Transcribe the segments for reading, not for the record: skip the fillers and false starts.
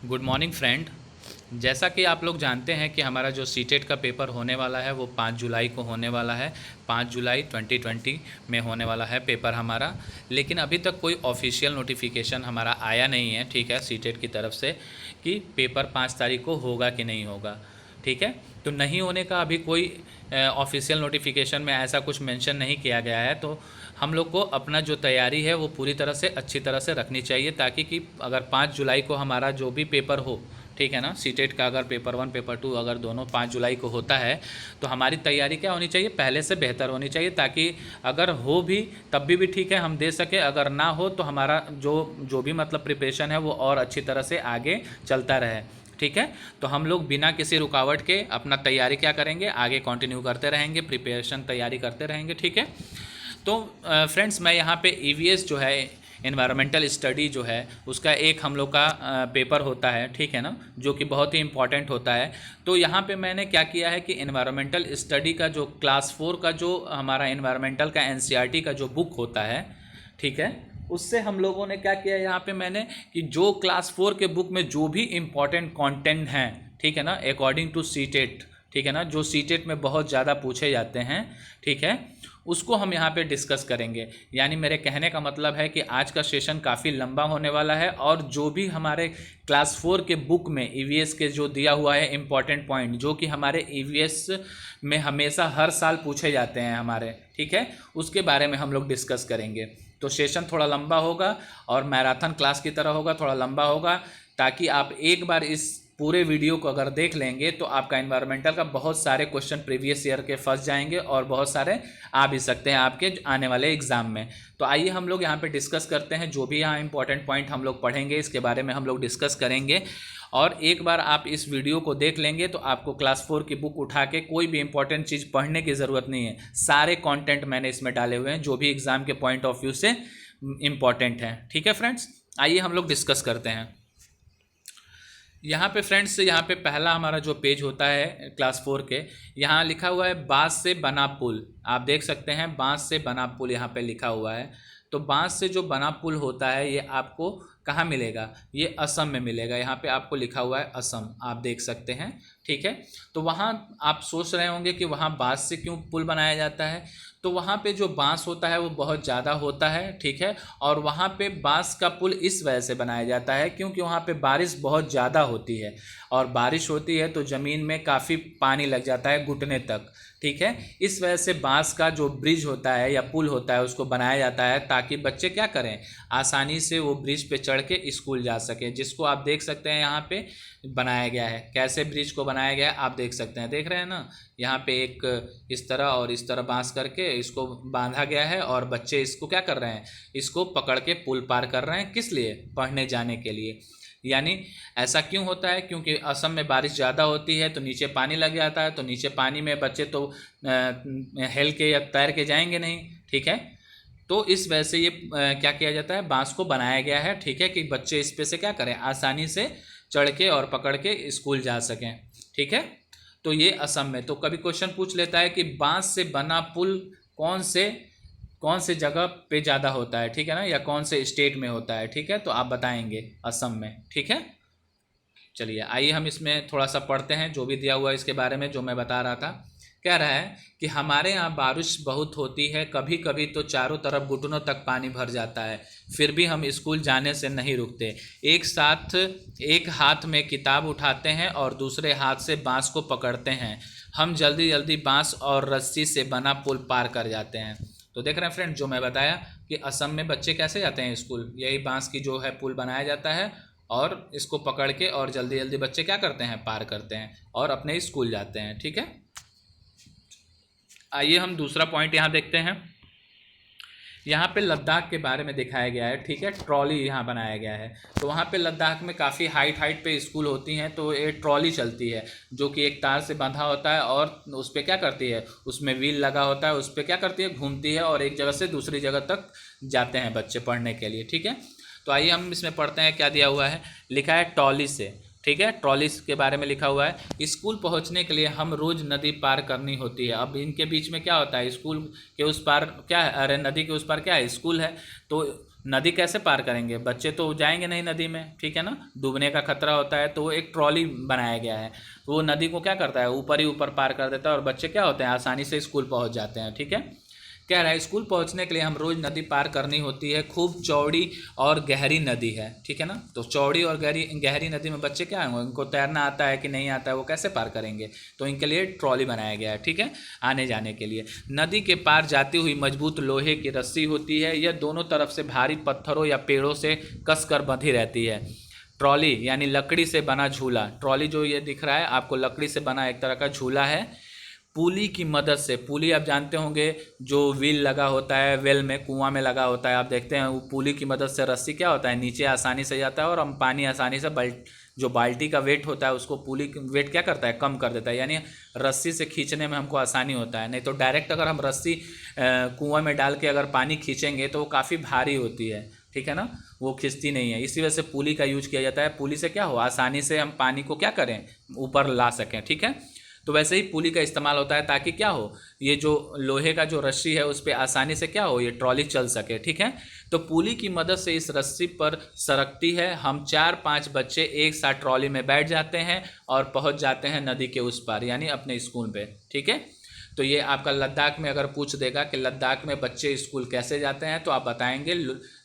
Good morning friend. जैसा कि आप लोग जानते हैं कि हमारा जो सीटेट का पेपर होने वाला है वो 5 जुलाई को होने वाला है। 5 जुलाई 2020 में होने वाला है पेपर हमारा। लेकिन अभी तक कोई ऑफिशियल नोटिफिकेशन हमारा आया नहीं है, ठीक है, सीटेट की तरफ से कि पेपर 5 तारीख को होगा कि नहीं होगा। ठीक है, तो नहीं होने का अभी कोई ऑफिशियल नोटिफिकेशन में ऐसा कुछ मेंशन नहीं किया गया है। तो हम लोग को अपना जो तैयारी है वो पूरी तरह से अच्छी तरह से रखनी चाहिए, ताकि कि अगर 5 जुलाई को हमारा जो भी पेपर हो, ठीक है ना, सीटेट का अगर पेपर 1 पेपर 2 अगर दोनों 5 जुलाई को होता है तो हमारी तैयारी क्या होनी चाहिए, पहले से बेहतर होनी चाहिए, ताकि अगर हो भी तब भी ठीक है हम दे सके, अगर ना हो तो हमारा जो जो भी मतलब प्रिपरेशन है वो और अच्छी तरह से आगे चलता रहे। ठीक है, तो हम लोग बिना किसी रुकावट के अपना तैयारी क्या करेंगे, आगे कंटिन्यू करते रहेंगे, प्रिपरेशन तैयारी करते रहेंगे। ठीक है, तो फ्रेंड्स मैं यहाँ पे ईवीएस जो है, इन्वायरमेंटल स्टडी जो है, उसका एक हम लोग का पेपर होता है, ठीक है ना, जो कि बहुत ही इम्पॉर्टेंट होता है। तो यहाँ पे मैंने क्या किया है कि इन्वायरमेंटल स्टडी का जो क्लास 4 का जो हमारा इन्वायरमेंटल का एनसीईआरटी का जो बुक होता है, ठीक है, उससे हम लोगों ने क्या किया यहाँ पे मैंने कि जो क्लास 4 के बुक में जो भी इम्पोर्टेंट कंटेंट हैं, ठीक है ना, अकॉर्डिंग टू सीटेट, ठीक है ना, जो सीटेट में बहुत ज़्यादा पूछे जाते हैं, ठीक है, उसको हम यहाँ पे डिस्कस करेंगे। यानी मेरे कहने का मतलब है कि आज का सेशन काफ़ी लंबा होने वाला है, और जो भी हमारे क्लास 4 के बुक में ईवीएस के जो दिया हुआ है इम्पॉर्टेंट पॉइंट, जो कि हमारे ईवीएस में हमेशा हर साल पूछे जाते हैं हमारे, ठीक है, उसके बारे में हम लोग डिस्कस करेंगे। तो सेशन थोड़ा लंबा होगा और मैराथन क्लास की तरह होगा, थोड़ा लंबा होगा, ताकि आप एक बार इस पूरे वीडियो को अगर देख लेंगे तो आपका इन्वायरमेंटल का बहुत सारे क्वेश्चन प्रीवियस ईयर के फंस जाएंगे और बहुत सारे आ भी सकते हैं आपके आने वाले एग्जाम में। तो आइए हम लोग यहाँ पे डिस्कस करते हैं, जो भी यहाँ इंपॉर्टेंट पॉइंट हम लोग पढ़ेंगे इसके बारे में हम लोग डिस्कस करेंगे। और एक बार आप इस वीडियो को देख लेंगे तो आपको क्लास 4 की बुक उठा के कोई भी इंपॉर्टेंट चीज़ पढ़ने की ज़रूरत नहीं है। सारे कंटेंट मैंने इसमें डाले हुए हैं जो भी एग्ज़ाम के पॉइंट ऑफ व्यू से इम्पॉर्टेंट हैं। ठीक है फ्रेंड्स, आइए हम लोग डिस्कस करते हैं। यहाँ पे फ्रेंड्स, यहाँ पे पहला हमारा जो पेज होता है क्लास 4 के, यहाँ लिखा हुआ है बांस से बना पुल। आप देख सकते हैं बांस से बना पुल यहाँ पे लिखा हुआ है। तो बांस से जो बना पुल होता है ये आपको कहाँ मिलेगा, ये असम में मिलेगा। यहाँ पे आपको लिखा हुआ है असम, आप देख सकते हैं। ठीक है, तो वहाँ आप सोच रहे होंगे कि वहाँ बांस से क्यों पुल बनाया जाता है। तो वहाँ पे जो बांस होता है वो बहुत ज़्यादा होता है, ठीक है, और वहाँ पे बांस का पुल इस वजह से बनाया जाता है क्योंकि वहाँ पे बारिश बहुत ज़्यादा होती है, और बारिश होती है तो ज़मीन में काफ़ी पानी लग जाता है घुटने तक। ठीक है, इस वजह से बांस का जो ब्रिज होता है या पुल होता है उसको बनाया जाता है, ताकि बच्चे क्या करें, आसानी से वो ब्रिज पे चढ़ के स्कूल जा सके, जिसको आप देख सकते हैं यहाँ पे बनाया गया है। कैसे ब्रिज को बनाया गया है आप देख सकते हैं, देख रहे हैं ना, यहाँ पे एक इस तरह और इस तरह बांस करके इसको बांधा गया है, और बच्चे इसको क्या कर रहे हैं, इसको पकड़ के पुल पार कर रहे हैं। किस लिए, पढ़ने जाने के लिए। यानी ऐसा क्यों होता है, क्योंकि असम में बारिश ज़्यादा होती है तो नीचे पानी लग जाता है, तो नीचे पानी में बच्चे तो हेल के या तैर के जाएंगे नहीं। ठीक है, तो इस वजह से ये क्या किया जाता है, बांस को बनाया गया है, ठीक है, कि बच्चे इस पे से क्या करें, आसानी से चढ़ के और पकड़ के स्कूल जा सकें। ठीक है, तो ये असम में। तो कभी क्वेश्चन पूछ लेता है कि बांस से बना पुल कौन से जगह पे ज़्यादा होता है, ठीक है ना, या कौन से स्टेट में होता है। ठीक है, तो आप बताएंगे असम में। ठीक है, चलिए आइए हम इसमें थोड़ा सा पढ़ते हैं जो भी दिया हुआ है इसके बारे में, जो मैं बता रहा था। कह रहा है कि हमारे यहाँ बारिश बहुत होती है, कभी कभी तो चारों तरफ घुटनों तक पानी भर जाता है, फिर भी हम स्कूल जाने से नहीं रुकते। एक हाथ में किताब उठाते हैं और दूसरे हाथ से बांस को पकड़ते हैं। हम जल्दी जल्दी बांस और रस्सी से बना पुल पार कर जाते हैं। तो देख रहे हैं फ्रेंड, जो मैं बताया कि असम में बच्चे कैसे जाते हैं स्कूल, यही बांस की जो है पुल बनाया जाता है, और इसको पकड़ के और जल्दी जल्दी बच्चे क्या करते हैं, पार करते हैं और अपने स्कूल जाते हैं। ठीक है, आइए हम दूसरा पॉइंट यहाँ देखते हैं। यहाँ पे लद्दाख के बारे में दिखाया गया है, ठीक है, ट्रॉली यहाँ बनाया गया है। तो वहाँ पे लद्दाख में काफ़ी हाइट पे स्कूल होती हैं, तो ये ट्रॉली चलती है जो कि एक तार से बंधा होता है, और उस पर क्या करती है, उसमें व्हील लगा होता है, उस पर क्या करती है, घूमती है, और एक जगह से दूसरी जगह तक जाते हैं बच्चे पढ़ने के लिए। ठीक है, तो आइए हम इसमें पढ़ते हैं क्या दिया हुआ है। लिखा है ट्रॉली से, ठीक है, ट्रॉली के बारे में लिखा हुआ है। स्कूल पहुंचने के लिए हम रोज़ नदी पार करनी होती है। अब इनके बीच में क्या होता है, स्कूल के उस पार क्या है, अरे नदी के उस पार क्या है, स्कूल है। तो नदी कैसे पार करेंगे, बच्चे तो जाएंगे नहीं नदी में, ठीक है ना, डूबने का खतरा होता है। तो एक ट्रॉली बनाया गया है, तो वो नदी को क्या करता है, ऊपर ही ऊपर पार कर देता है और बच्चे क्या होते हैं, आसानी से स्कूल पहुंच जाते हैं। ठीक है, कह रहा है स्कूल पहुंचने के लिए हम रोज़ नदी पार करनी होती है, खूब चौड़ी और गहरी नदी है। ठीक है ना, तो चौड़ी और गहरी गहरी नदी में बच्चे क्या होंगे, उनको तैरना आता है कि नहीं आता है, वो कैसे पार करेंगे, तो इनके लिए ट्रॉली बनाया गया है। ठीक है, आने जाने के लिए। नदी के पार जाती हुई मजबूत लोहे की रस्सी होती है, यह दोनों तरफ से भारी पत्थरों या पेड़ों से कसकर बंधी रहती है। ट्रॉली यानी लकड़ी से बना झूला, ट्रॉली जो ये दिख रहा है आपको लकड़ी से बना एक तरह का झूला है। पुली की मदद से, पुली आप जानते होंगे जो व्हील लगा होता है, वेल में कुआं में लगा होता है, आप देखते हैं वो पुली की मदद से रस्सी क्या होता है नीचे आसानी से जाता है और हम पानी आसानी से जो बाल्टी का वेट होता है उसको पुली वेट क्या करता है, कम कर देता है, यानी रस्सी से खींचने में हमको आसानी होता है। नहीं तो डायरेक्ट अगर हम रस्सी कुआं में डाल के अगर पानी खींचेंगे तो वो काफ़ी भारी होती है। ठीक है ना, वो खिंचती नहीं है, इसी वजह से पुली का यूज किया जाता है। पुली से क्या हो, आसानी से हम पानी को क्या करें, ऊपर ला सकें। ठीक है, तो वैसे ही पुली का इस्तेमाल होता है ताकि क्या हो, ये जो लोहे का जो रस्सी है उस पर आसानी से क्या हो, ये ट्रॉली चल सके। ठीक है, तो पुली की मदद से इस रस्सी पर सरकती है। हम 4-5 बच्चे एक साथ ट्रॉली में बैठ जाते हैं और पहुंच जाते हैं नदी के उस पार, यानी अपने स्कूल पे। ठीक है, तो ये आपका लद्दाख में अगर पूछ देगा कि लद्दाख में बच्चे स्कूल कैसे जाते हैं, तो आप बताएंगे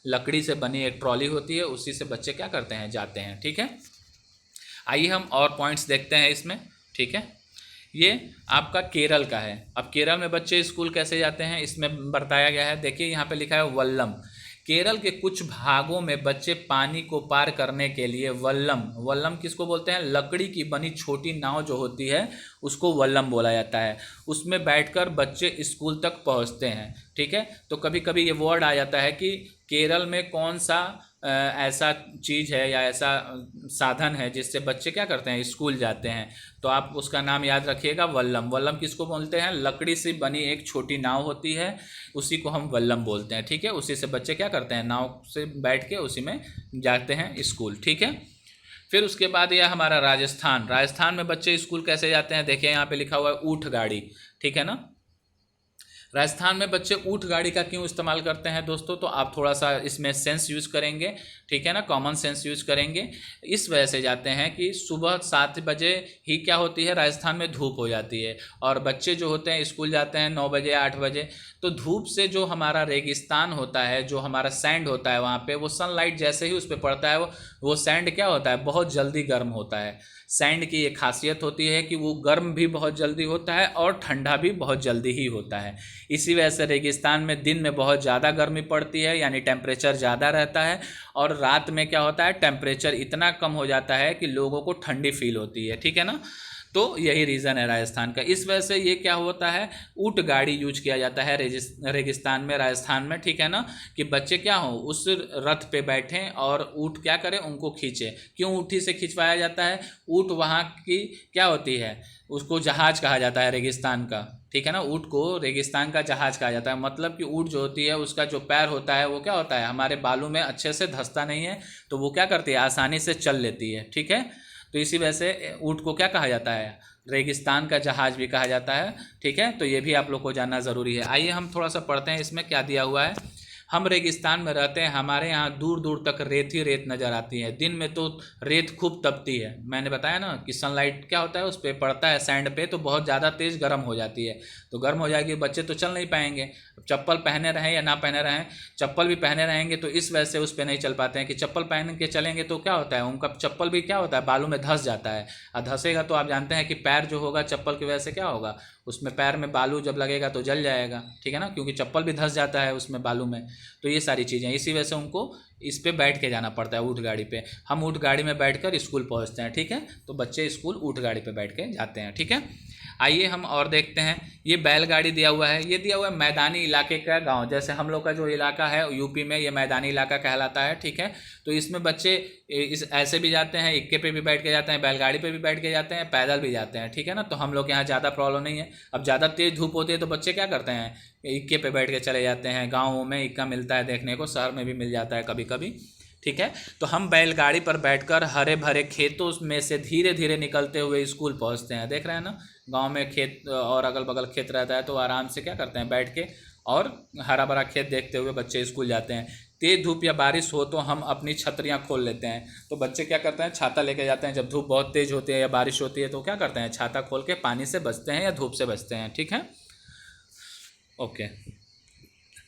लकड़ी से बनी एक ट्रॉली होती है, उसी से बच्चे क्या करते हैं, जाते हैं। ठीक है, आइए हम और पॉइंट्स देखते हैं इसमें। ठीक है, ये आपका केरल का है। अब केरल में बच्चे स्कूल कैसे जाते हैं इसमें बताया गया है, देखिए यहाँ पे लिखा है वल्लम। केरल के कुछ भागों में बच्चे पानी को पार करने के लिए वल्लम, वल्लम किसको बोलते हैं, लकड़ी की बनी छोटी नाव जो होती है उसको वल्लम बोला जाता है, उसमें बैठकर बच्चे स्कूल तक पहुंचते हैं। ठीक है, तो कभी कभी ये वर्ड आ जाता है कि केरल में कौन सा ऐसा चीज़ है या ऐसा साधन है जिससे बच्चे क्या करते हैं, स्कूल जाते हैं, तो आप उसका नाम याद रखिएगा, वल्लम। वल्लम किसको बोलते हैं, लकड़ी से बनी एक छोटी नाव होती है, उसी को हम वल्लम बोलते हैं। ठीक है, उसी से बच्चे क्या करते हैं, नाव से बैठ के उसी में जाते हैं स्कूल। ठीक है, फिर उसके बाद यह हमारा राजस्थान। राजस्थान में बच्चे स्कूल कैसे जाते हैं, देखिए यहाँ पे लिखा हुआ है ऊँट गाड़ी। ठीक है ना, राजस्थान में बच्चे ऊँट गाड़ी का क्यों इस्तेमाल करते हैं दोस्तों, तो आप थोड़ा सा इसमें सेंस यूज़ करेंगे। ठीक है ना, कॉमन सेंस यूज़ करेंगे। इस वजह से जाते हैं कि सुबह 7 बजे ही क्या होती है, राजस्थान में धूप हो जाती है और बच्चे जो होते हैं स्कूल जाते हैं 9 बजे 8 बजे, तो धूप से जो हमारा रेगिस्तान होता है, जो हमारा सैंड होता है वहाँ पे, वो सनलाइट जैसे ही उस पर पड़ता है वो सैंड क्या होता है, बहुत जल्दी गर्म होता है। सैंड की एक खासियत होती है कि वो गर्म भी बहुत जल्दी होता है और ठंडा भी बहुत जल्दी ही होता है। इसी वजह से रेगिस्तान में दिन में बहुत ज़्यादा गर्मी पड़ती है, यानी टेम्परेचर ज़्यादा रहता है, और रात में क्या होता है, टेम्परेचर इतना कम हो जाता है कि लोगों को ठंडी फील होती है। ठीक है ना, तो यही रीज़न है राजस्थान का। इस वजह से ये क्या होता है, ऊँट गाड़ी यूज किया जाता है रेगिस्तान में, राजस्थान में। ठीक है ना, कि बच्चे क्या हो, उस रथ पे बैठें और ऊँट क्या करें, उनको खींचे। क्यों ऊँटी से खिंचवाया जाता है, ऊँट वहाँ की क्या होती है, उसको जहाज कहा जाता है रेगिस्तान का। ठीक है ना, ऊँट को रेगिस्तान का जहाज कहा जाता है, मतलब कि ऊँट जो होती है उसका जो पैर होता है वो क्या होता है, हमारे बालू में अच्छे से धंसता नहीं है, तो वो क्या करती है, आसानी से चल लेती है। ठीक है, तो इसी वजह से ऊँट को क्या कहा जाता है, रेगिस्तान का जहाज भी कहा जाता है। ठीक है, तो ये भी आप लोग को जानना ज़रूरी है। आइए हम थोड़ा सा पढ़ते हैं इसमें क्या दिया हुआ है। हम रेगिस्तान में रहते हैं, हमारे यहाँ दूर दूर तक रेत ही रेत नज़र आती है। दिन में तो रेत खूब तपती है, मैंने बताया ना कि सनलाइट क्या होता है उस पर पड़ता है सैंड पे, तो बहुत ज़्यादा तेज़ गर्म हो जाती है। तो गर्म हो जाएगी, बच्चे तो चल नहीं पाएंगे, चप्पल पहने रहें या ना पहने रहें, चप्पल भी पहने रहेंगे तो इस वजह से उस पर नहीं चल पाते हैं कि चप्पल पहन के चलेंगे तो क्या होता है, उनका चप्पल भी क्या होता है, बालू में धंस जाता है। और धंसेगा तो आप जानते हैं कि पैर जो होगा चप्पल की वजह से क्या होगा, उसमें पैर में बालू जब लगेगा तो जल जाएगा। ठीक है ना, क्योंकि चप्पल भी धंस जाता है उसमें बालू में। तो ये सारी चीज़ें, इसी वजह से उनको इस पे बैठ के जाना पड़ता है, ऊँट गाड़ी पे। हम ऊँट गाड़ी में बैठकर स्कूल पहुँचते हैं। ठीक है, तो बच्चे स्कूल ऊँट गाड़ी पे बैठ के जाते हैं। ठीक है, आइए हम और देखते हैं। ये बैलगाड़ी दिया हुआ है, ये दिया हुआ है मैदानी इलाके का गांव, जैसे हम लोग का जो इलाका है यूपी में, ये मैदानी इलाका कहलाता है। ठीक है, तो इसमें बच्चे इस ऐसे भी जाते हैं, इक्के पे भी बैठ के जाते हैं, बैलगाड़ी पे भी बैठ के जाते हैं, पैदल भी जाते हैं। ठीक है ना, तो हम लोग यहाँ ज़्यादा प्रॉब्लम नहीं है। अब ज़्यादा तेज़ धूप होती है तो बच्चे क्या करते हैं, इक्के पे बैठ के चले जाते हैं। गाँवों में इक्का मिलता है देखने को, शहर में भी मिल जाता है कभी कभी। ठीक है, तो हम बैलगाड़ी पर बैठकर हरे भरे खेतों में से धीरे धीरे निकलते हुए स्कूल पहुंचते हैं। देख रहे हैं ना, गांव में खेत और अगल बगल खेत रहता है, तो आराम से क्या करते हैं, बैठ के और हरा भरा खेत देखते हुए बच्चे स्कूल जाते हैं। तेज़ धूप या बारिश हो तो हम अपनी छतरियाँ खोल लेते हैं। तो बच्चे क्या करते हैं, छाता लेके जाते हैं। जब धूप बहुत तेज़ होती है या बारिश होती है तो क्या करते हैं, छाता खोल के पानी से बचते हैं या धूप से बचते हैं। ठीक है, ओके।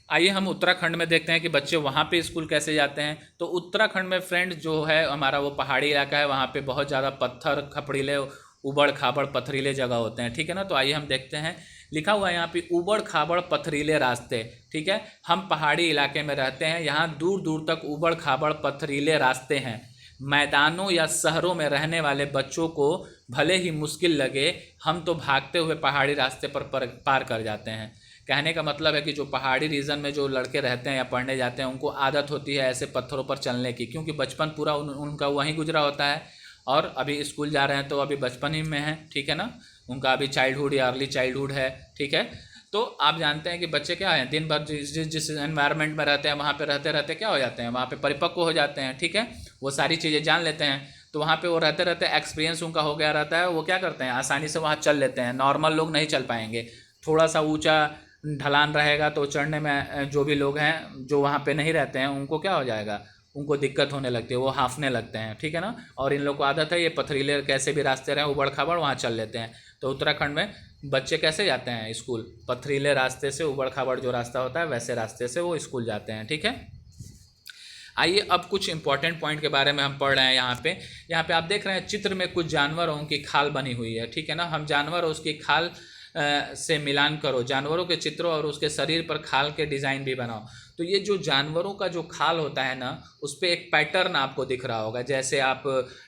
आइए हम उत्तराखंड में देखते हैं कि बच्चे वहाँ पे स्कूल कैसे जाते हैं। तो उत्तराखंड में फ्रेंड जो है हमारा वो पहाड़ी इलाका है, वहाँ पे बहुत ज़्यादा पत्थर खपड़ीले उबड़ खाबड़ पथरीले जगह होते हैं। ठीक है ना, तो आइए हम देखते हैं, लिखा हुआ है यहाँ पे उबड़ खाबड़ पथरीले रास्ते। ठीक है, हम पहाड़ी इलाके में रहते हैं, यहाँ दूर दूर तक उबड़ खाबड़ पथरीले रास्ते हैं। मैदानों या शहरों में रहने वाले बच्चों को भले ही मुश्किल लगे, हम तो भागते हुए पहाड़ी रास्ते पर पार कर जाते हैं। कहने का मतलब है कि जो पहाड़ी रीजन में जो लड़के रहते हैं या पढ़ने जाते हैं, उनको आदत होती है ऐसे पत्थरों पर चलने की, क्योंकि बचपन पूरा उनका वहीं गुजरा होता है। और अभी स्कूल जा रहे हैं तो अभी बचपन ही में है। ठीक है ना, उनका अभी चाइल्डहुड या अर्ली चाइल्डहुड है। ठीक है, तो आप जानते हैं कि बच्चे क्या हैं, दिन भर जिस एनवायरनमेंट में रहते हैं वहाँ पे रहते रहते क्या हो जाते हैं, वहाँ पे परिपक्व हो जाते हैं। ठीक है, वो सारी चीज़ें जान लेते हैं। तो वहाँ पे वो रहते रहते एक्सपीरियंस उनका हो गया रहता है, वो क्या करते हैं, आसानी से वहाँ चल लेते हैं। नॉर्मल लोग नहीं चल पाएंगे, थोड़ा सा ऊंचा ढलान रहेगा तो चढ़ने में जो भी लोग हैं जो वहाँ पे नहीं रहते हैं उनको क्या हो जाएगा, उनको दिक्कत होने लगती है, वो हाँफने लगते हैं। ठीक है ना, और इन लोग को आदत है ये पथरीले कैसे भी रास्ते रहे उबड़ खाबड़ वहाँ चल लेते हैं। तो उत्तराखंड में बच्चे कैसे जाते हैं स्कूल, पथरीले रास्ते से, उबड़ खाबड़ जो रास्ता होता है वैसे रास्ते से वो स्कूल जाते हैं। ठीक है, आइए अब कुछ इंपॉर्टेंट पॉइंट के बारे में हम पढ़ रहे हैं। यहाँ पे आप देख रहे हैं चित्र में कुछ जानवरों की खाल बनी हुई है। ठीक है ना, हम जानवर और उसकी खाल से मिलान करो, जानवरों के चित्रों और उसके शरीर पर खाल के डिज़ाइन भी बनाओ। तो ये जो जानवरों का जो खाल होता है ना, उस पर एक पैटर्न आपको दिख रहा होगा। जैसे आप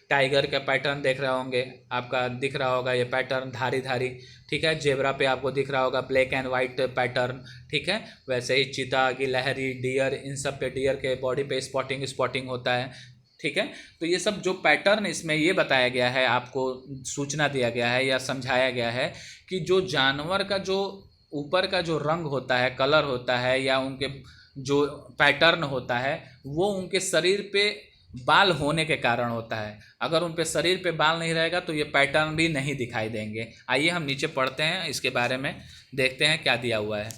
टाइगर का पैटर्न देख रहे होंगे, आपका दिख रहा होगा ये पैटर्न धारी धारी। ठीक है, जेब्रा पे आपको दिख रहा होगा ब्लैक एंड वाइट पैटर्न। ठीक है, वैसे ही चीता, गिलहरी, डियर, इन सब पे डियर के बॉडी पे स्पॉटिंग स्पॉटिंग होता है। ठीक है, तो ये सब जो पैटर्न इसमें ये बताया गया है, आपको सूचना दिया गया है या समझाया गया है कि जो जानवर का जो ऊपर का जो रंग होता है, कलर होता है, या उनके जो पैटर्न होता है, वो उनके शरीर पे बाल होने के कारण होता है। अगर उन पे शरीर पे बाल नहीं रहेगा तो ये पैटर्न भी नहीं दिखाई देंगे। आइए हम नीचे पढ़ते हैं, इसके बारे में देखते हैं क्या दिया हुआ है।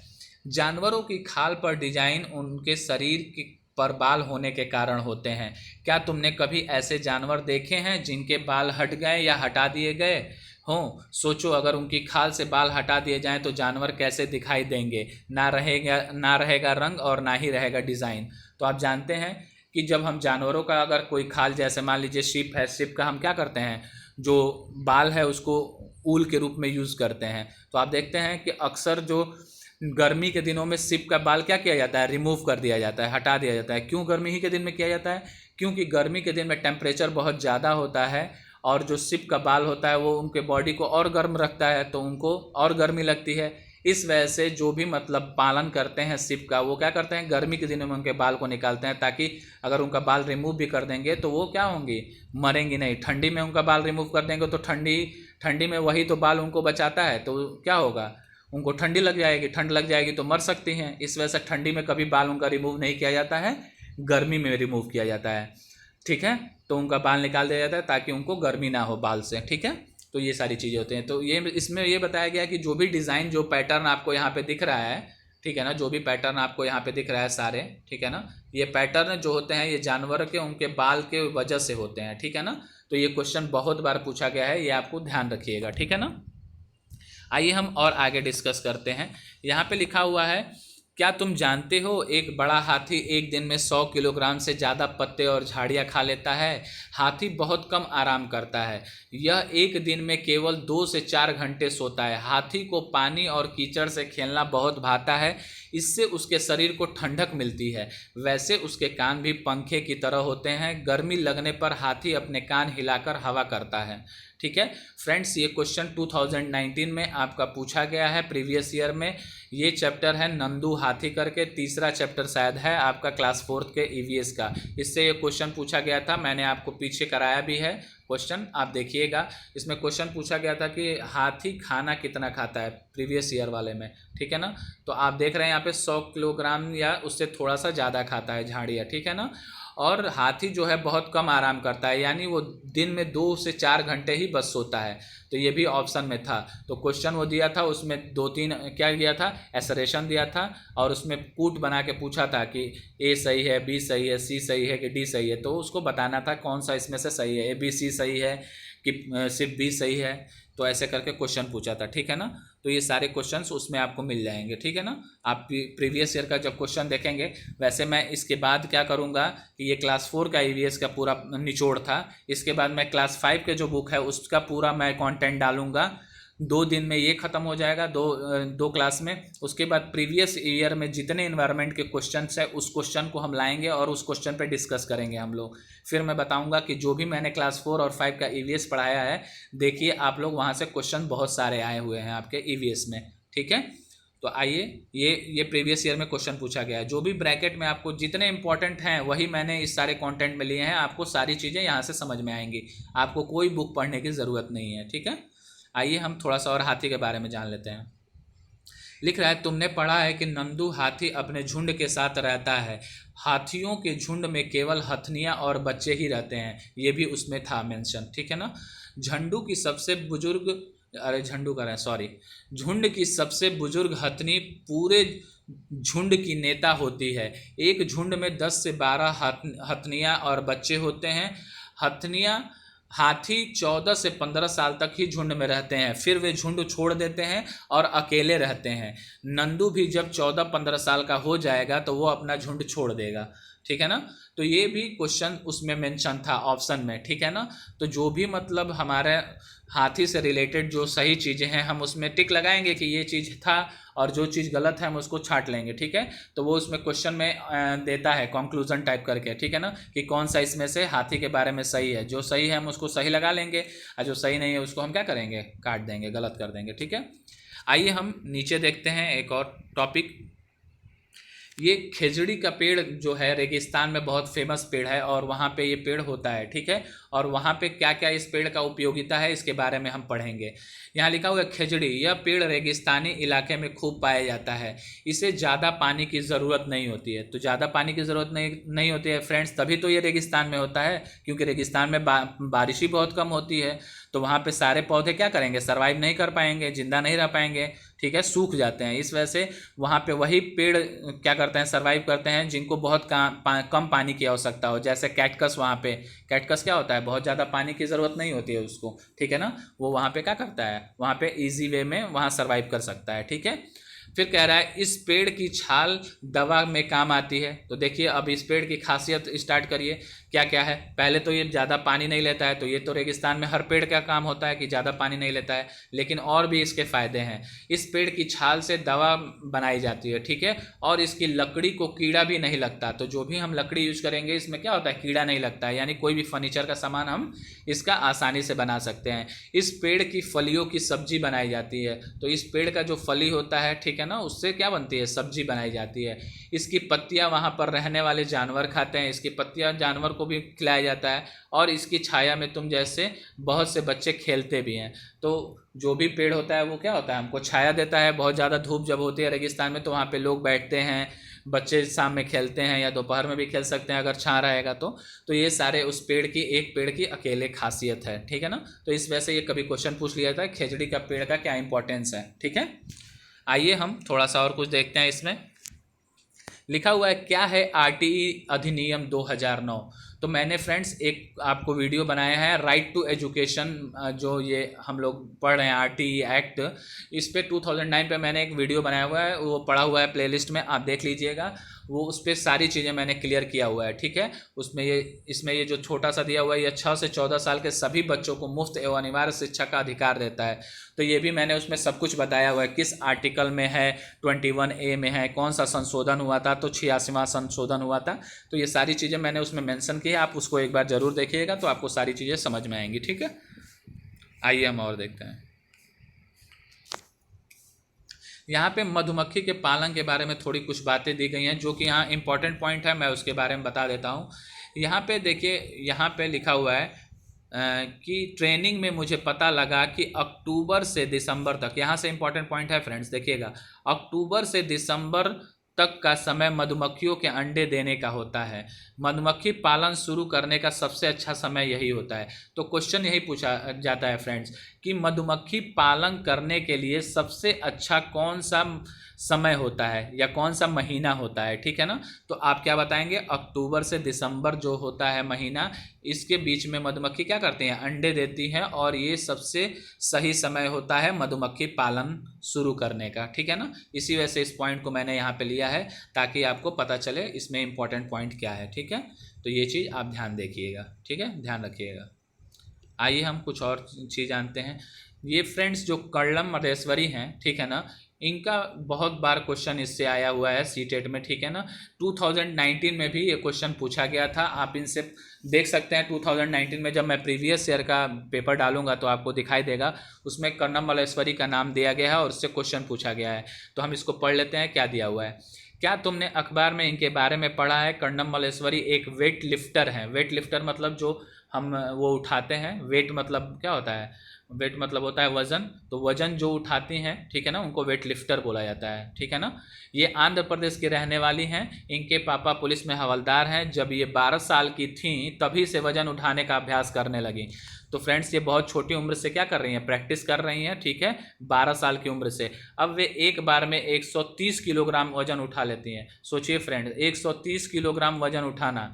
जानवरों की खाल पर डिजाइन उनके शरीर की पर बाल होने के कारण होते हैं। क्या तुमने कभी ऐसे जानवर देखे हैं जिनके बाल हट गए या हटा दिए गए हों? सोचो, अगर उनकी खाल से बाल हटा दिए जाएं तो जानवर कैसे दिखाई देंगे, ना रहेगा रंग और ना ही रहेगा डिज़ाइन। तो आप जानते हैं कि जब हम जानवरों का अगर कोई खाल, जैसे मान लीजिए शिप है, शिप का हम क्या करते हैं, जो बाल है उसको ऊल के रूप में यूज़ करते हैं। तो आप देखते हैं कि अक्सर जो गर्मी के दिनों में शिप का बाल क्या किया जाता है, रिमूव कर दिया जाता है, हटा दिया जाता है। क्यों गर्मी ही के दिन में किया जाता है? क्योंकि गर्मी के दिन में टेम्परेचर बहुत ज़्यादा होता है और जो शिप का बाल होता है वो उनके बॉडी को और गर्म रखता है, तो उनको और गर्मी लगती है। इस वजह से जो भी मतलब पालन करते हैं शिप का, वो क्या करते हैं, गर्मी के दिनों में उनके बाल को निकालते हैं, ताकि अगर उनका बाल रिमूव भी कर देंगे तो वो क्या होंगी, मरेंगी नहीं। ठंडी में उनका बाल रिमूव कर देंगे तो ठंडी में वही तो बाल उनको बचाता है, तो क्या होगा, उनको ठंडी लग जाएगी, ठंड लग जाएगी तो मर सकती हैं। इस वजह से ठंडी में कभी बाल उनका रिमूव नहीं किया जाता है, गर्मी में रिमूव किया जाता है। ठीक है, तो उनका बाल निकाल दिया जाता है ताकि उनको गर्मी ना हो बाल से। ठीक है, तो ये सारी चीज़ें होती हैं। तो ये इसमें ये बताया गया कि जो भी डिज़ाइन, जो पैटर्न आपको यहाँ पे दिख रहा है, ठीक है ना, जो भी पैटर्न आपको यहाँ पे दिख रहा है सारे, ठीक है ना, ये पैटर्न जो होते हैं ये जानवर के उनके बाल के वजह से होते हैं। ठीक है ना, तो ये क्वेश्चन बहुत बार पूछा गया है, ये आपको ध्यान रखिएगा। ठीक है ना, आइए हम और आगे डिस्कस करते हैं। यहाँ पे लिखा हुआ है, क्या तुम जानते हो एक बड़ा हाथी एक दिन में 100 किलोग्राम से ज़्यादा पत्ते और झाड़ियाँ खा लेता है। हाथी बहुत कम आराम करता है, यह एक दिन में केवल 2 से 4 घंटे सोता है। हाथी को पानी और कीचड़ से खेलना बहुत भाता है, इससे उसके शरीर को ठंडक मिलती है। वैसे उसके कान भी पंखे की तरह होते हैं, गर्मी लगने पर हाथी अपने कान हिलाकर हवा करता है। ठीक है फ्रेंड्स, ये क्वेश्चन 2019 में आपका पूछा गया है, प्रीवियस ईयर में। ये चैप्टर है नंदू हाथी करके, तीसरा चैप्टर शायद है आपका क्लास 4th के ईवीएस का। इससे ये क्वेश्चन पूछा गया था, मैंने आपको पीछे कराया भी है क्वेश्चन, आप देखिएगा। इसमें क्वेश्चन पूछा गया था कि हाथी खाना कितना खाता है, प्रीवियस ईयर वाले में। ठीक है ना, तो आप देख रहे हैं यहाँ पे 100 किलोग्राम या उससे थोड़ा सा ज़्यादा खाता है झाड़ियाँ। ठीक है ना, और हाथी जो है बहुत कम आराम करता है, यानी वो दिन में 2 से 4 घंटे ही बस सोता है। तो ये भी ऑप्शन में था। तो क्वेश्चन वो दिया था, उसमें 2-3 क्या दिया था, एसरेशन दिया था, और उसमें कूट बना के पूछा था कि ए सही है, बी सही है, सी सही है कि डी सही है। तो उसको बताना था कौन सा इसमें से सही है, ए बी सी सही है कि सिर्फ बी सही है। तो ऐसे करके क्वेश्चन पूछा था, ठीक है ना। तो ये सारे क्वेश्चंस उसमें आपको मिल जाएंगे, ठीक है ना। आप प्रीवियस ईयर का जब क्वेश्चन देखेंगे, वैसे मैं इसके बाद क्या करूँगा कि ये क्लास 4 का ईवीएस का पूरा निचोड़ था, इसके बाद मैं क्लास 5 के जो बुक है उसका पूरा मैं कंटेंट डालूंगा। 2 दिन में ये ख़त्म हो जाएगा, दो क्लास में। उसके बाद प्रीवियस ईयर में जितने इन्वायरमेंट के क्वेश्चंस है उस क्वेश्चन को हम लाएंगे और उस क्वेश्चन पे डिस्कस करेंगे हम लोग। फिर मैं बताऊंगा कि जो भी मैंने क्लास 4 और 5 का ईवीएस पढ़ाया है, देखिए आप लोग वहाँ से क्वेश्चन बहुत सारे आए हुए हैं आपके ईवीएस में, ठीक है। तो आइए, ये प्रीवियस ईयर में क्वेश्चन पूछा गया है। जो भी ब्रैकेट में आपको जितने इंपॉर्टेंट हैं वही मैंने इस सारे कंटेंट में लिए हैं। आपको सारी चीज़ें यहाँ से समझ में आएंगी, आपको कोई बुक पढ़ने की ज़रूरत नहीं है, ठीक है। आइए हम थोड़ा सा और हाथी के बारे में जान लेते हैं। लिख रहा है, तुमने पढ़ा है कि नंदू हाथी अपने झुंड के साथ रहता है। हाथियों के झुंड में केवल हथनियाँ और बच्चे ही रहते हैं। ये भी उसमें था मेंशन, ठीक है ना। झंडू की सबसे बुजुर्ग, अरे झंडू कर रहे हैं, सॉरी। झुंड की सबसे बुजुर्ग हथनी पूरे झुंड की नेता होती है। एक झुंड में 10 से 12 हथनियाँ और बच्चे होते हैं। हथनियाँ हाथी 14 से 15 साल तक ही झुंड में रहते हैं, फिर वे झुंड छोड़ देते हैं और अकेले रहते हैं। नंदू भी जब 14-15 साल का हो जाएगा तो वो अपना झुंड छोड़ देगा, ठीक है ना। तो ये भी क्वेश्चन उसमें मेंशन था ऑप्शन में, ठीक है ना। तो जो भी मतलब हमारे हाथी से रिलेटेड जो सही चीज़ें हैं हम उसमें टिक लगाएंगे कि ये चीज़ था, और जो चीज़ गलत है हम उसको छांट लेंगे, ठीक है। तो वो उसमें क्वेश्चन में देता है कंक्लूजन टाइप करके, ठीक है ना, कि कौन सा इसमें से हाथी के बारे में सही है। जो सही है हम उसको सही लगा लेंगे, और जो सही नहीं है उसको हम क्या करेंगे, काट देंगे, गलत कर देंगे, ठीक है। आइए हम नीचे देखते हैं एक और टॉपिक। ये खेजड़ी का पेड़ जो है रेगिस्तान में बहुत फेमस पेड़ है, और वहाँ पे ये पेड़ होता है, ठीक है। और वहाँ पे क्या क्या इस पेड़ का उपयोगिता है इसके बारे में हम पढ़ेंगे। यहाँ लिखा हुआ है खेजड़ी, यह पेड़ रेगिस्तानी इलाके में खूब पाया जाता है। इसे ज़्यादा पानी की ज़रूरत नहीं होती है। तो ज़्यादा पानी की ज़रूरत नहीं होती है फ्रेंड्स, तभी तो ये रेगिस्तान में होता है, क्योंकि रेगिस्तान में बारिश ही बहुत कम होती है। तो वहाँ पे सारे पौधे क्या करेंगे, सर्वाइव नहीं कर पाएंगे, जिंदा नहीं रह पाएंगे, ठीक है, सूख जाते हैं। इस वजह से वहाँ पे वही पेड़ क्या करते हैं, सर्वाइव करते हैं जिनको बहुत कम पानी की आवश्यकता हो। जैसे कैक्टस, वहाँ पे कैक्टस क्या होता है, बहुत ज़्यादा पानी की ज़रूरत नहीं होती है उसको, ठीक है ना। वो वहाँ पे क्या करता है, वहाँ पे ईजी वे में वहाँ सर्वाइव कर सकता है, ठीक है। फिर कह रहा है इस पेड़ की छाल दवा में काम आती है। तो देखिए अब इस पेड़ की खासियत स्टार्ट करिए, क्या क्या है। पहले तो ये ज़्यादा पानी नहीं लेता है, तो ये तो रेगिस्तान में हर पेड़ का काम होता है कि ज़्यादा पानी नहीं लेता है, लेकिन और भी इसके फ़ायदे हैं। इस पेड़ की छाल से दवा बनाई जाती है, ठीक है, और इसकी लकड़ी को कीड़ा भी नहीं लगता। तो जो भी हम लकड़ी यूज करेंगे इसमें क्या होता है, कीड़ा नहीं लगता है, यानी कोई भी फर्नीचर का सामान हम इसका आसानी से बना सकते हैं। इस पेड़ की फलियों की सब्जी बनाई जाती है। तो इस पेड़ का जो फली होता है, ठीक है ना, उससे क्या बनती है, सब्जी बनाई जाती है। इसकी पत्तियां वहाँ पर रहने वाले जानवर खाते हैं, इसकी पत्तियां जानवर को भी खिलाया जाता है, और इसकी छाया में तुम जैसे बहुत से बच्चे खेलते भी हैं। तो जो भी पेड़ होता है वो क्या होता है, हमको छाया देता है। बहुत ज़्यादा धूप जब होती है रेगिस्तान में तो वहाँ पे लोग बैठते हैं, बच्चे शाम में खेलते हैं या दोपहर में भी खेल सकते हैं अगर छां रहेगा तो ये सारे उस पेड़ की, एक पेड़ की अकेले खासियत है, ठीक है ना। तो इस वजह से ये कभी क्वेश्चन पूछ लिया था खेजड़ी का पेड़ का क्या इंपॉर्टेंस है, ठीक है। आइए हम थोड़ा सा और कुछ देखते हैं। इसमें लिखा हुआ है क्या है आरटीई अधिनियम 2009। तो मैंने फ्रेंड्स एक आपको वीडियो बनाया है राइट टू एजुकेशन, जो ये हम लोग पढ़ रहे हैं आरटीई एक्ट, इस पे 2009 पे मैंने एक वीडियो बनाया हुआ है, वो पड़ा हुआ है प्लेलिस्ट में, आप देख लीजिएगा। वो उस पर सारी चीज़ें मैंने क्लियर किया हुआ है, ठीक है। इसमें ये जो छोटा सा दिया हुआ है, ये 6 से 14 साल के सभी बच्चों को मुफ्त एवं अनिवार्य शिक्षा का अधिकार देता है। तो ये भी मैंने उसमें सब कुछ बताया हुआ है, किस आर्टिकल में है, 21A में है, कौन सा संशोधन हुआ था, तो 86वां संशोधन हुआ था। तो ये सारी चीज़ें मैंने उसमें मेंशन की है, आप उसको एक बार ज़रूर देखिएगा तो आपको सारी चीज़ें समझ में आएंगी, ठीक है। आइए हम और देखते हैं। यहाँ पे मधुमक्खी के पालन के बारे में थोड़ी कुछ बातें दी गई हैं, जो कि यहाँ इंपॉर्टेंट पॉइंट है, मैं उसके बारे में बता देता हूँ। यहाँ पे देखिए, यहाँ पे लिखा हुआ है कि ट्रेनिंग में मुझे पता लगा कि अक्टूबर से दिसंबर तक, यहाँ से इंपॉर्टेंट पॉइंट है फ्रेंड्स, देखिएगा, अक्टूबर से दिसंबर तक का समय मधुमक्खियों के अंडे देने का होता है। मधुमक्खी पालन शुरू करने का सबसे अच्छा समय यही होता है। तो क्वेश्चन यही पूछा जाता है फ्रेंड्स कि मधुमक्खी पालन करने के लिए सबसे अच्छा कौन सा समय होता है या कौन सा महीना होता है, ठीक है ना। तो आप क्या बताएंगे, अक्टूबर से दिसंबर जो होता है महीना, इसके बीच में मधुमक्खी क्या करती हैं, अंडे देती हैं, और ये सबसे सही समय होता है मधुमक्खी पालन शुरू करने का, ठीक है ना। इसी वजह से इस पॉइंट को मैंने यहाँ पे लिया है ताकि आपको पता चले इसमें इंपॉर्टेंट पॉइंट क्या है, ठीक है। तो ये चीज़ आप ध्यान देखिएगा, ठीक है, ध्यान रखिएगा। आइए हम कुछ और चीज़ जानते हैं। ये फ्रेंड्स जो कर्णम मल्लेश्वरी हैं, ठीक है ना, इनका बहुत बार क्वेश्चन इससे आया हुआ है सीटेट में, ठीक है ना। 2019 में भी ये क्वेश्चन पूछा गया था। आप इनसे देख सकते हैं 2019 में जब मैं प्रीवियस ईयर का पेपर डालूंगा तो आपको दिखाई देगा, उसमें कर्णम मल्लेश्वरी का नाम दिया गया है और उससे क्वेश्चन पूछा गया है। तो हम इसको पढ़ लेते हैं क्या दिया हुआ है। क्या तुमने अखबार में इनके बारे में पढ़ा है? कर्णम मल्लेश्वरी एक वेट लिफ्टर है। वेट लिफ्टर मतलब जो हम वो उठाते हैं, वेट मतलब क्या होता है, वेट मतलब होता है वजन, तो वजन जो उठाती हैं, ठीक है ना, उनको वेट लिफ्टर बोला जाता है, ठीक है ना। ये आंध्र प्रदेश की रहने वाली हैं। इनके पापा पुलिस में हवलदार हैं। जब ये 12 साल की थीं तभी से वजन उठाने का अभ्यास करने लगी। तो फ्रेंड्स ये बहुत छोटी उम्र से क्या कर रही हैं, प्रैक्टिस कर रही हैं, ठीक है, 12 साल की उम्र से। अब वे एक बार में 130 किलोग्राम वजन उठा लेती हैं। सोचिए फ्रेंड्स, 130 किलोग्राम वजन उठाना,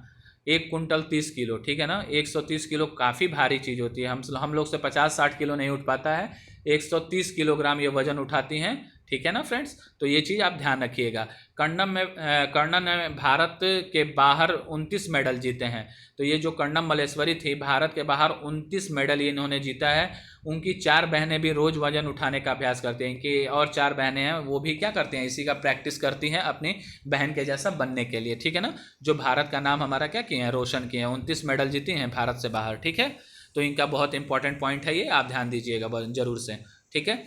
1 कुंटल 30 किलो, ठीक है ना। 130 किलो काफ़ी भारी चीज़ होती है। हम लोग से 50-60 किलो नहीं उठ पाता है, 130 किलोग्राम ये वजन उठाती हैं, ठीक है ना फ्रेंड्स। तो ये चीज़ आप ध्यान रखिएगा। कर्णम ने भारत के बाहर 29 मेडल जीते हैं। तो ये जो कर्णम मल्लेश्वरी थी, भारत के बाहर 29 मेडल इन्होंने जीता है। उनकी 4 बहनें भी रोज़ वजन उठाने का अभ्यास करती हैं। इनकी और 4 बहनें हैं, वो भी क्या करती हैं, इसी का प्रैक्टिस करती हैं अपनी बहन के जैसा बनने के लिए, ठीक है ना। जो भारत का नाम हमारा क्या किए हैं, रोशन किए हैं, 29 मेडल जीती हैं भारत से बाहर, ठीक है। तो इनका बहुत इंपॉर्टेंट पॉइंट है ये, आप ध्यान दीजिएगा जरूर से, ठीक है।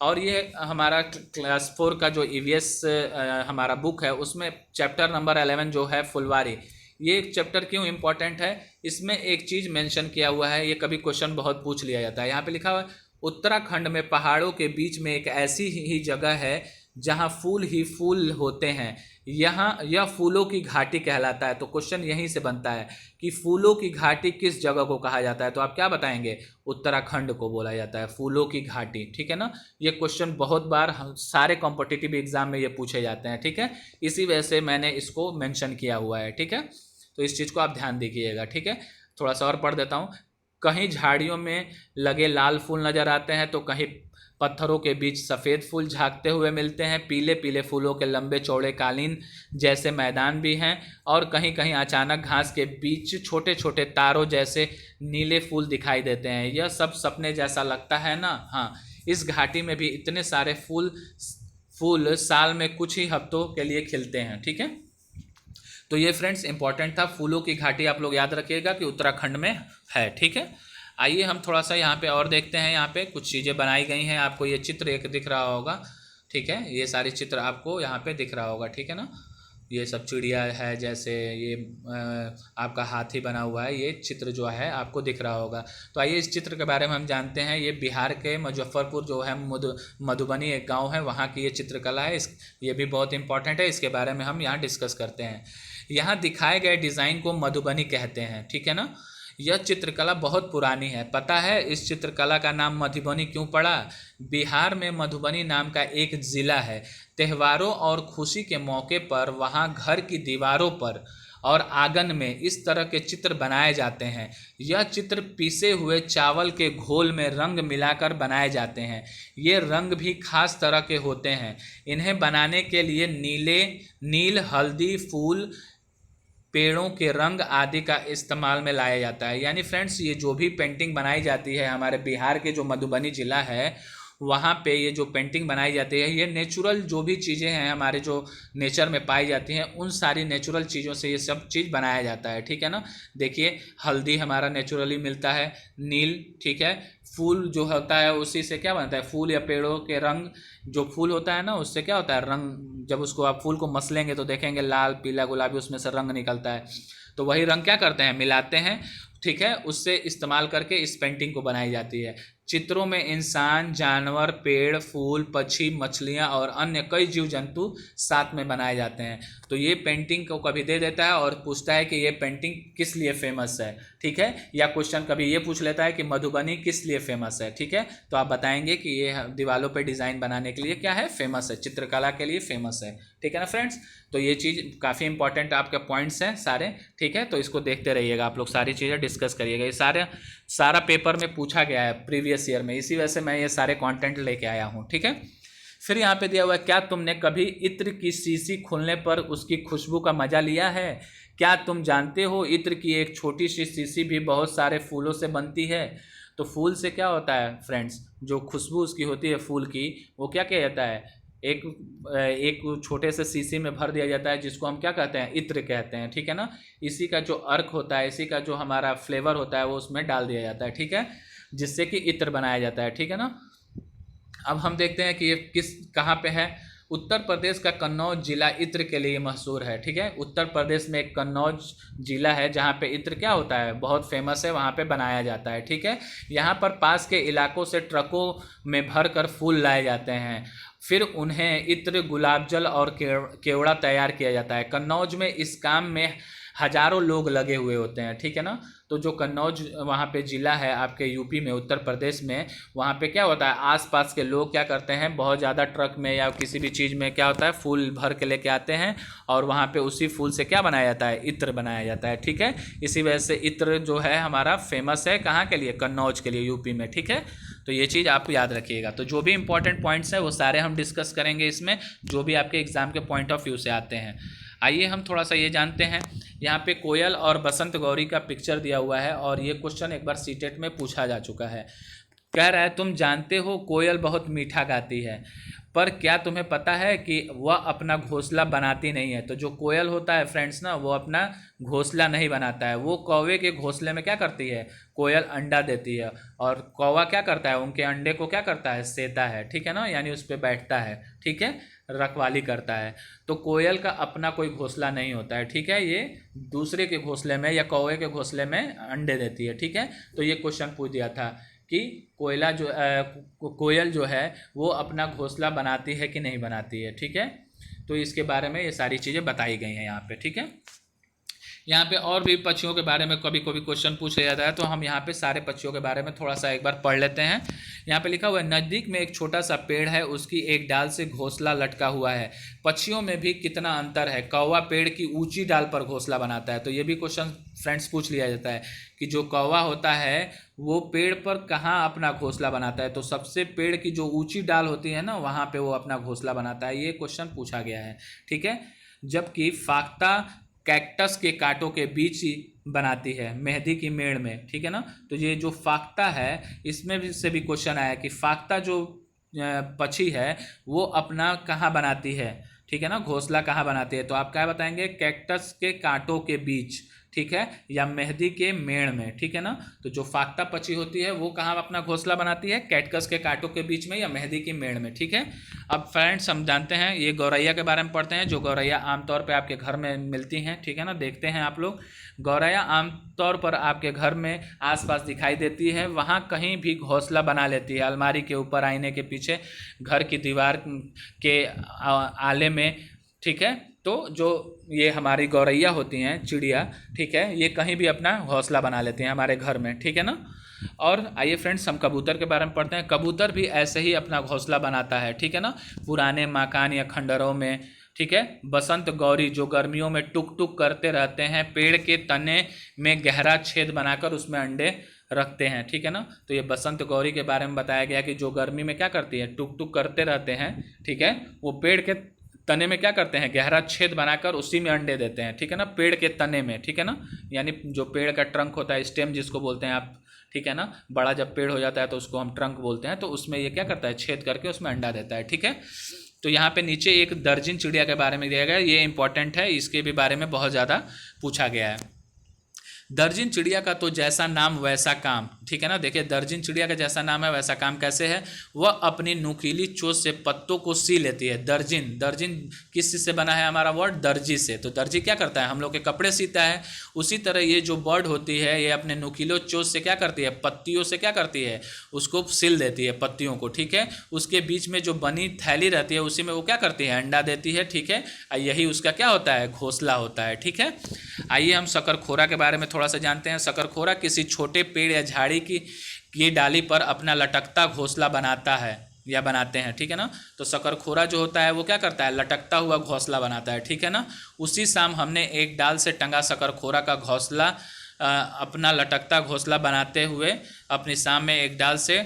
और ये हमारा क्लास 4 का जो ईवीएस हमारा बुक है, उसमें चैप्टर नंबर 11 जो है फुलवारी, ये चैप्टर क्यों इंपॉर्टेंट है, इसमें एक चीज़ मेंशन किया हुआ है, ये कभी क्वेश्चन बहुत पूछ लिया जाता है। यहाँ पे लिखा हुआ है, उत्तराखंड में पहाड़ों के बीच में एक ऐसी ही जगह है जहाँ फूल ही फूल होते हैं, यहाँ यह फूलों की घाटी कहलाता है। तो क्वेश्चन यहीं से बनता है कि फूलों की घाटी किस जगह को कहा जाता है। तो आप क्या बताएंगे, उत्तराखंड को बोला जाता है फूलों की घाटी, ठीक है ना। ये क्वेश्चन बहुत बार सारे कॉम्पिटिटिव एग्जाम में ये पूछे जाते हैं, ठीक है। इसी वजह से मैंने इसको मेंशन किया हुआ है, ठीक है। तो इस चीज़ को आप ध्यान दीजिएगा, ठीक है। थोड़ा सा और पढ़ देता हूँ। कहीं झाड़ियों में लगे लाल फूल नजर आते हैं, तो कहीं पत्थरों के बीच सफ़ेद फूल झांकते हुए मिलते हैं। पीले पीले फूलों के लंबे चौड़े कालीन जैसे मैदान भी हैं, और कहीं कहीं अचानक घास के बीच छोटे छोटे तारों जैसे नीले फूल दिखाई देते हैं। यह सब सपने जैसा लगता है ना। हाँ, इस घाटी में भी इतने सारे फूल साल में कुछ ही हफ्तों के लिए खिलते हैं, ठीक है। तो ये फ्रेंड्स इंपॉर्टेंट था, फूलों की घाटी आप लोग याद रखिएगा कि उत्तराखंड में है, ठीक है। आइए हम थोड़ा सा यहाँ पे और देखते हैं। यहाँ पे कुछ चीज़ें बनाई गई हैं, आपको ये चित्र एक दिख रहा होगा, ठीक है, ये सारे चित्र आपको यहाँ पे दिख रहा होगा, ठीक है ना। ये सब चिड़िया है, जैसे ये आपका हाथी बना हुआ है, ये चित्र जो है आपको दिख रहा होगा। तो आइए इस चित्र के बारे में हम जानते हैं। ये बिहार के मुजफ्फरपुर जो है मधुबनी एक गांव है, वहाँ की ये चित्रकला है। ये भी बहुत इंपॉर्टेंट है, इसके बारे में हम यहाँ डिस्कस करते हैं। यहाँ दिखाए गए डिज़ाइन को मधुबनी कहते हैं, ठीक है ना। यह चित्रकला बहुत पुरानी है। पता है इस चित्रकला का नाम मधुबनी क्यों पड़ा? बिहार में मधुबनी नाम का एक ज़िला है। त्योहारों और खुशी के मौके पर वहाँ घर की दीवारों पर और आंगन में इस तरह के चित्र बनाए जाते हैं। यह चित्र पीसे हुए चावल के घोल में रंग मिलाकर बनाए जाते हैं। ये रंग भी खास तरह के होते हैं। इन्हें बनाने के लिए नील, हल्दी, फूल, पेड़ों के रंग आदि का इस्तेमाल में लाया जाता है। यानी फ्रेंड्स, ये जो भी पेंटिंग बनाई जाती है हमारे बिहार के जो मधुबनी ज़िला है, वहाँ पे ये जो पेंटिंग बनाई जाती है, ये नेचुरल जो भी चीज़ें हैं हमारे जो नेचर में पाई जाती हैं, उन सारी नेचुरल चीज़ों से ये सब चीज़ बनाया जाता है, ठीक है ना। देखिए, हल्दी हमारा नेचुरली मिलता है, नील, ठीक है, फूल जो होता है उसी से क्या बनता है, फूल या पेड़ों के रंग, जो फूल होता है ना उससे क्या होता है रंग, जब उसको आप फूल को मसलेंगे तो देखेंगे लाल, पीला, गुलाबी उसमें से रंग निकलता है। तो वही रंग क्या करते हैं, मिलाते हैं, ठीक है, उससे इस्तेमाल करके इस पेंटिंग को बनाई जाती है। चित्रों में इंसान, जानवर, पेड़, फूल, पक्षी, मछलियाँ और अन्य कई जीव जंतु साथ में बनाए जाते हैं। तो ये पेंटिंग को कभी दे देता है और पूछता है कि ये पेंटिंग किस लिए फेमस है, ठीक है। या क्वेश्चन कभी ये पूछ लेता है कि मधुबनी किस लिए फेमस है, ठीक है। तो आप बताएंगे कि ये दीवारों पे डिज़ाइन बनाने के लिए क्या है, फेमस है, चित्रकला के लिए फेमस है, ठीक है ना फ्रेंड्स। तो ये चीज़ काफ़ी इंपॉर्टेंट आपके पॉइंट्स हैं सारे, ठीक है। तो इसको देखते रहिएगा आप लोग, सारी चीज़ें डिस्कस करिएगा। ये सारा पेपर में पूछा गया है प्रीवियस ईयर में, इसी वजह से मैं ये सारे कंटेंट लेके आया हूँ, ठीक है। फिर यहाँ पे दिया हुआ है, क्या तुमने कभी इत्र की शीशी खोलने पर उसकी खुशबू का मजा लिया है? क्या तुम जानते हो इत्र की एक छोटी सी शीशी भी बहुत सारे फूलों से बनती है? तो फूल से क्या होता है फ्रेंड्स, जो खुशबू उसकी होती है फूल की, वो क्या किया जाता है, एक छोटे से शीशी में भर दिया जाता है, जिसको हम क्या कहते हैं, इत्र कहते हैं, ठीक है ना। इसी का जो अर्क होता है, इसी का जो हमारा फ्लेवर होता है, वो उसमें डाल दिया जाता है, ठीक है, जिससे कि इत्र बनाया जाता है, ठीक है ना। अब हम देखते हैं कि ये कहाँ पे है। उत्तर प्रदेश का कन्नौज जिला इत्र के लिए मशहूर है, ठीक है। उत्तर प्रदेश में एक कन्नौज जिला है जहाँ पे इत्र क्या होता है, बहुत फेमस है, वहाँ पे बनाया जाता है, ठीक है। यहाँ पर पास के इलाकों से ट्रकों में भर कर फूल लाए जाते हैं, फिर उन्हें इत्र, गुलाब जल और केवड़ा तैयार किया जाता है। कन्नौज में इस काम में हजारों लोग लगे हुए होते हैं, ठीक है ना। तो जो कन्नौज वहाँ पे ज़िला है आपके यूपी में, उत्तर प्रदेश में, वहाँ पे क्या होता है, आसपास के लोग क्या करते हैं, बहुत ज़्यादा ट्रक में या किसी भी चीज़ में क्या होता है, फूल भर के लेके आते हैं, और वहाँ पे उसी फूल से क्या बनाया जाता है, इत्र बनाया जाता है, ठीक है। इसी वजह से इत्र जो है हमारा फेमस है, कहाँ के लिए, कन्नौज के लिए, यूपी में, ठीक है। तो ये चीज़ आप याद रखिएगा। तो जो भी इंपॉर्टेंट पॉइंट्स हैं वो सारे हम डिस्कस करेंगे इसमें, जो भी आपके एग्जाम के पॉइंट ऑफ व्यू से आते हैं। आइए हम थोड़ा सा ये जानते हैं, यहाँ पे कोयल और बसंत गौरी का पिक्चर दिया हुआ है, और ये क्वेश्चन एक बार सीटेट में पूछा जा चुका है। कह रहा है, तुम जानते हो कोयल बहुत मीठा गाती है, पर क्या तुम्हें पता है कि वह अपना घोंसला बनाती नहीं है? तो जो कोयल होता है फ्रेंड्स ना, वो अपना घोंसला नहीं बनाता है, वो कौवे के घोंसले में क्या करती है, कोयल अंडा देती है, और कौवा क्या करता है, उनके अंडे को क्या करता है, सेता है, ठीक है ना, यानी उस पर बैठता है, ठीक है, रखवाली करता है। तो कोयल का अपना कोई घोंसला नहीं होता है, ठीक है, ये दूसरे के घोंसले में या कौवे के घोंसले में अंडे देती है, ठीक है। तो ये क्वेश्चन पूछ दिया था कि कोयल जो है वो अपना घोंसला बनाती है कि नहीं बनाती है, ठीक है। तो इसके बारे में ये सारी चीज़ें बताई गई हैं यहाँ पे, ठीक है। यहाँ पे और भी पक्षियों के बारे में कभी कभी क्वेश्चन पूछ लिया जाता है, तो हम यहाँ पे सारे पक्षियों के बारे में थोड़ा सा एक बार पढ़ लेते हैं। यहाँ पे लिखा हुआ है, नज़दीक में एक छोटा सा पेड़ है, उसकी एक डाल से घोंसला लटका हुआ है, पक्षियों में भी कितना अंतर है, कौवा पेड़ की ऊंची डाल पर घोंसला बनाता है। तो ये भी क्वेश्चन फ्रेंड्स पूछ लिया जाता है कि जो कौवा होता है वो पेड़ पर कहाँ अपना घोंसला बनाता है? तो सबसे पेड़ की जो ऊंची डाल होती है ना, वहाँ पे वो अपना घोंसला बनाता है, ये क्वेश्चन पूछा गया है, ठीक है। जबकि फाख्ता कैक्टस के कांटों के बीच ही बनाती है, मेहंदी की मेड़ में, ठीक है ना। तो ये जो फाख्ता है, इसमें भी से भी क्वेश्चन आया कि फाख्ता जो पक्षी है वो अपना कहाँ बनाती है, ठीक है ना, घोंसला कहाँ बनाती है? तो आप क्या बताएंगे, कैक्टस के कांटों के बीच, ठीक है, या मेहंदी के मेड़ में, ठीक है ना। तो जो फाख्ता पक्षी होती है वो कहाँ अपना घोंसला बनाती है, कैक्टस के कांटों के बीच में या मेहंदी की मेड़ में, ठीक है। अब फ्रेंड्स हम जानते हैं, ये गौरैया के बारे में पढ़ते हैं। जो गौरैया आमतौर पे आपके घर में मिलती हैं, ठीक है ना, देखते हैं आप लोग। गौरैया आमतौर पर आपके घर में आसपास दिखाई देती है, वहाँ कहीं भी घोंसला बना लेती है, अलमारी के ऊपर, आईने के पीछे, घर की दीवार के आले में, ठीक है। तो जो ये हमारी गौरैया होती हैं, चिड़िया, ठीक है, ये कहीं भी अपना घोंसला बना लेती हैं हमारे घर में, ठीक है ना। और आइए फ्रेंड्स हम कबूतर के बारे में पढ़ते हैं। कबूतर भी ऐसे ही अपना घोंसला बनाता है, ठीक है ना, पुराने मकान या खंडरों में, ठीक है। बसंत गौरी जो गर्मियों में टुक टुक करते रहते हैं, पेड़ के तने में गहरा छेद बनाकर उसमें अंडे रखते हैं, ठीक है ना। तो ये बसंत गौरी के बारे में बताया गया कि जो गर्मी में क्या करती है, टुक टुक करते रहते हैं, ठीक है, वो पेड़ के तने में क्या करते हैं, गहरा छेद बनाकर उसी में अंडे देते हैं, ठीक है ना, पेड़ के तने में, ठीक है ना, यानी जो पेड़ का ट्रंक होता है, स्टेम जिसको बोलते हैं आप, ठीक है ना, बड़ा जब पेड़ हो जाता है तो उसको हम ट्रंक बोलते हैं, तो उसमें ये क्या करता है, छेद करके उसमें अंडा देता है, ठीक है। तो यहाँ पे नीचे एक दर्जन चिड़िया के बारे में दिया गया है, ये इंपॉर्टेंट है, इसके भी बारे में बहुत ज़्यादा पूछा गया है। दर्जन चिड़िया का तो जैसा नाम वैसा काम, ठीक है ना। देखिए दर्जिन चिड़िया का जैसा नाम है वैसा काम कैसे है, वह अपनी नुकीली चोंच से पत्तों को सी लेती है। दर्जिन, दर्जिन किस चीज़ से बना है हमारा वर्ड, दर्जी से। तो दर्जी क्या करता है, हम लोग के कपड़े सीता है। उसी तरह ये जो बर्ड होती है ये अपने नुकीले चोंच से क्या करती है, पत्तियों से क्या करती है, उसको सिल देती है पत्तियों को, ठीक है। उसके बीच में जो बनी थैली रहती है उसी में वो क्या करती है, अंडा देती है, ठीक है। यही उसका क्या होता है, घोंसला होता है, ठीक है। आइए हम शकरखोरा के बारे में थोड़ा सा जानते हैं। शकरखोरा किसी छोटे पेड़ या झाड़ी की डाली पर अपना लटकता घोंसला बनाता है या बनाते हैं, ठीक है ना। तो शकरखोरा जो होता है वो क्या करता है, लटकता हुआ घोंसला बनाता है, ठीक है ना। उसी शाम हमने एक डाल से टंगा शकरखोरा का घोंसला अपना लटकता घोंसला बनाते हुए अपनी शाम में एक डाल से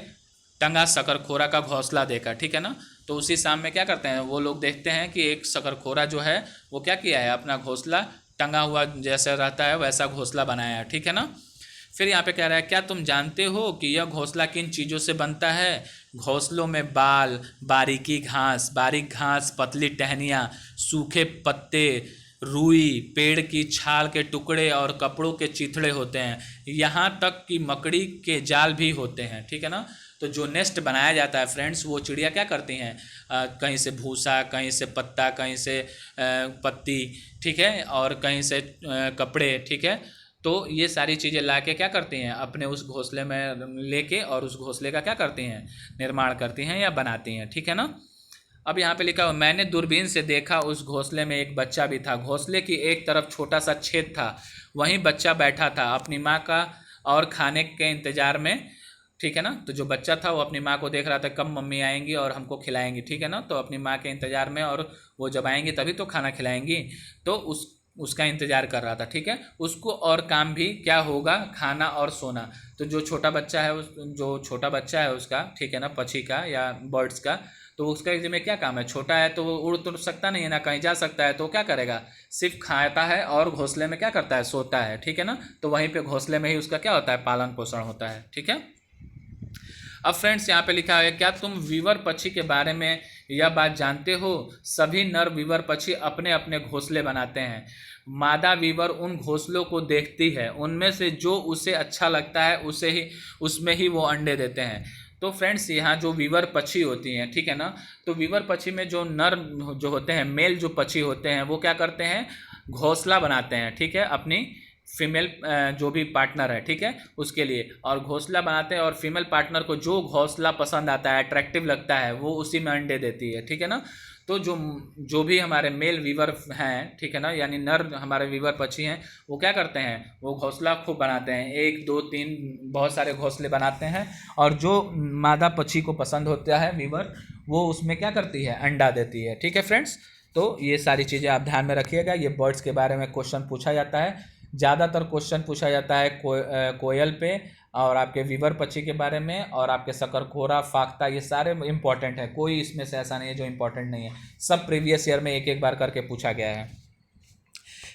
टंगा शकरखोरा का घोंसला देखा, ठीक है ना। तो उसी शाम में क्या करते हैं वो लोग, देखते हैं कि एक शकरखोरा जो है वो क्या किया है, अपना घोंसला टंगा हुआ जैसे रहता है वैसा घोंसला बनाया है, ठीक है ना। फिर यहाँ पे कह रहा है, क्या तुम जानते हो कि यह घोंसला किन चीज़ों से बनता है। घोंसलों में बाल, बारीक घास, पतली टहनियाँ, सूखे पत्ते, रुई, पेड़ की छाल के टुकड़े और कपड़ों के चिथड़े होते हैं। यहाँ तक कि मकड़ी के जाल भी होते हैं, ठीक है ना। तो जो नेस्ट बनाया जाता है फ्रेंड्स, वो चिड़िया क्या करती हैं, कहीं से भूसा, कहीं से पत्ता, कहीं से पत्ती, ठीक है, और कहीं से कपड़े, ठीक है। तो ये सारी चीज़ें ला के क्या करती हैं, अपने उस घोंसले में लेके और उस घोंसले का क्या करती हैं, निर्माण करती हैं या बनाती हैं, ठीक है ना। अब यहाँ पे लिखा हुआ, मैंने दूरबीन से देखा, उस घोंसले में एक बच्चा भी था। घोंसले की एक तरफ छोटा सा छेद था, वहीं बच्चा बैठा था अपनी माँ का और खाने के इंतजार में, ठीक है ना। तो जो बच्चा था वो अपनी माँ को देख रहा था, कब मम्मी आएंगी और हमको खिलाएंगी, ठीक है ना। तो अपनी माँ के इंतजार में, और वो जब आएंगी तभी तो खाना खिलाएंगी, तो उसका इंतजार कर रहा था, ठीक है। उसको और काम भी क्या होगा, खाना और सोना। तो जो छोटा बच्चा है उसका, ठीक है ना, पक्षी का या बर्ड्स का, तो उसका जिम्मे क्या काम है, छोटा है तो वो उड़ तो सकता नहीं है ना, कहीं जा सकता है, तो क्या करेगा, सिर्फ खाता है और घोंसले में क्या करता है, सोता है, ठीक है ना। तो वहीं पे घोंसले में ही उसका क्या होता है, पालन पोषण होता है, ठीक है। अब फ्रेंड्स यहाँ पे लिखा है, क्या तुम वीवर पक्षी के बारे में यह बात जानते हो, सभी नर वीवर पक्षी अपने अपने घोंसले बनाते हैं। मादा वीवर उन घोंसलों को देखती है, उनमें से जो उसे अच्छा लगता है उसमें ही वो अंडे देते हैं। तो फ्रेंड्स यहाँ जो वीवर पक्षी होती हैं, ठीक है ना, तो वीवर पक्षी में जो नर जो होते हैं, मेल जो पक्षी होते हैं, वो क्या करते हैं, घोंसला बनाते हैं, ठीक है, अपनी फीमेल जो भी पार्टनर है, ठीक है, उसके लिए, और घोंसला बनाते हैं और फीमेल पार्टनर को जो घोंसला पसंद आता है, अट्रैक्टिव लगता है, वो उसी में अंडे देती है, ठीक है ना। तो जो भी हमारे मेल वीवर हैं, ठीक है ना, यानी नर हमारे वीवर पक्षी हैं, वो क्या करते हैं, वो घोंसला खूब बनाते हैं, 1 2 3 बहुत सारे घोंसले बनाते हैं, और जो मादा पक्षी को पसंद होता है वीवर, वो उसमें क्या करती है, अंडा देती है, ठीक है फ्रेंड्स। तो ये सारी चीज़ें आप ध्यान में रखिएगा। ये बर्ड्स के बारे में क्वेश्चन पूछा जाता है, ज़्यादातर क्वेश्चन पूछा जाता है कोयल पे, और आपके वीवर पक्षी के बारे में, और आपके शकरखोरा, फाख्ता, ये सारे इंपॉर्टेंट है, कोई इसमें से ऐसा नहीं है जो इंपॉर्टेंट नहीं है, सब प्रीवियस ईयर में एक एक बार करके पूछा गया है।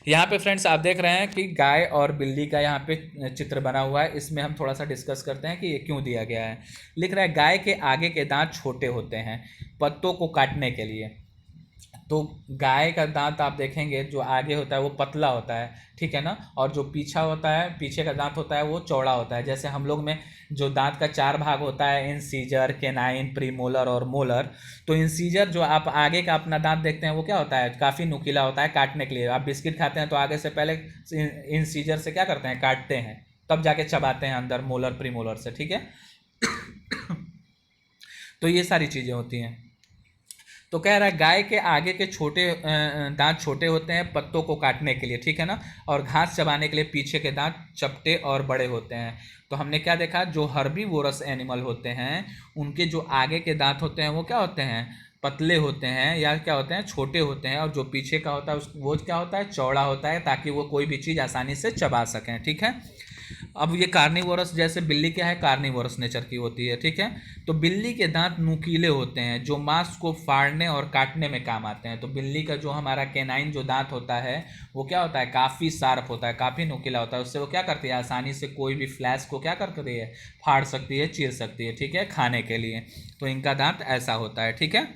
यहाँ पे फ्रेंड्स आप देख रहे हैं कि गाय और बिल्ली का यहाँ पे चित्र बना हुआ है, इसमें हम थोड़ा सा डिस्कस करते हैं कि ये क्यों दिया गया है। लिख रहा है, गाय के आगे के दांत छोटे होते हैं पत्तों को काटने के लिए। तो गाय का दांत आप देखेंगे जो आगे होता है वो पतला होता है, ठीक है ना, और जो पीछे का दांत होता है वो चौड़ा होता है। जैसे हम लोग में जो दांत का 4 भाग होता है, इंसीजर, केनाइन, प्रीमोलर और मोलर। तो इंसीजर जो आप आगे का अपना दांत देखते हैं वो क्या होता है, काफ़ी नुकीला होता है काटने के लिए। आप बिस्किट खाते हैं तो आगे से पहले इंसीजर से क्या करते हैं, काटते हैं, तब जाके चबाते हैं अंदर मोलर प्रीमोलर से, ठीक है। तो ये सारी चीज़ें होती हैं। तो कह रहा है, गाय के आगे के दांत छोटे होते हैं पत्तों को काटने के लिए, ठीक है ना, और घास चबाने के लिए पीछे के दांत चपटे और बड़े होते हैं। तो हमने क्या देखा, जो हर्बीवोरस एनिमल होते हैं उनके जो आगे के दांत होते हैं वो क्या होते हैं, पतले होते हैं, या क्या होते हैं, छोटे होते हैं, और जो पीछे का होता है वो क्या होता है, चौड़ा होता है, ताकि वो कोई भी चीज़ आसानी से चबा सकें, ठीक है। अब ये कार्निवोरस, जैसे बिल्ली क्या है, कार्निवोरस नेचर की होती है, ठीक है। तो बिल्ली के दांत नुकीले होते हैं जो मांस को फाड़ने और काटने में काम आते हैं। तो बिल्ली का जो हमारा कैनाइन जो दांत होता है वो क्या होता है, काफ़ी शार्प होता है, काफ़ी नुकीला होता है, उससे वो क्या करती है, आसानी से कोई भी फ्लैश को क्या करती है, फाड़ सकती है, चीर सकती है, ठीक है, खाने के लिए। तो इनका दांत ऐसा होता है, ठीक है।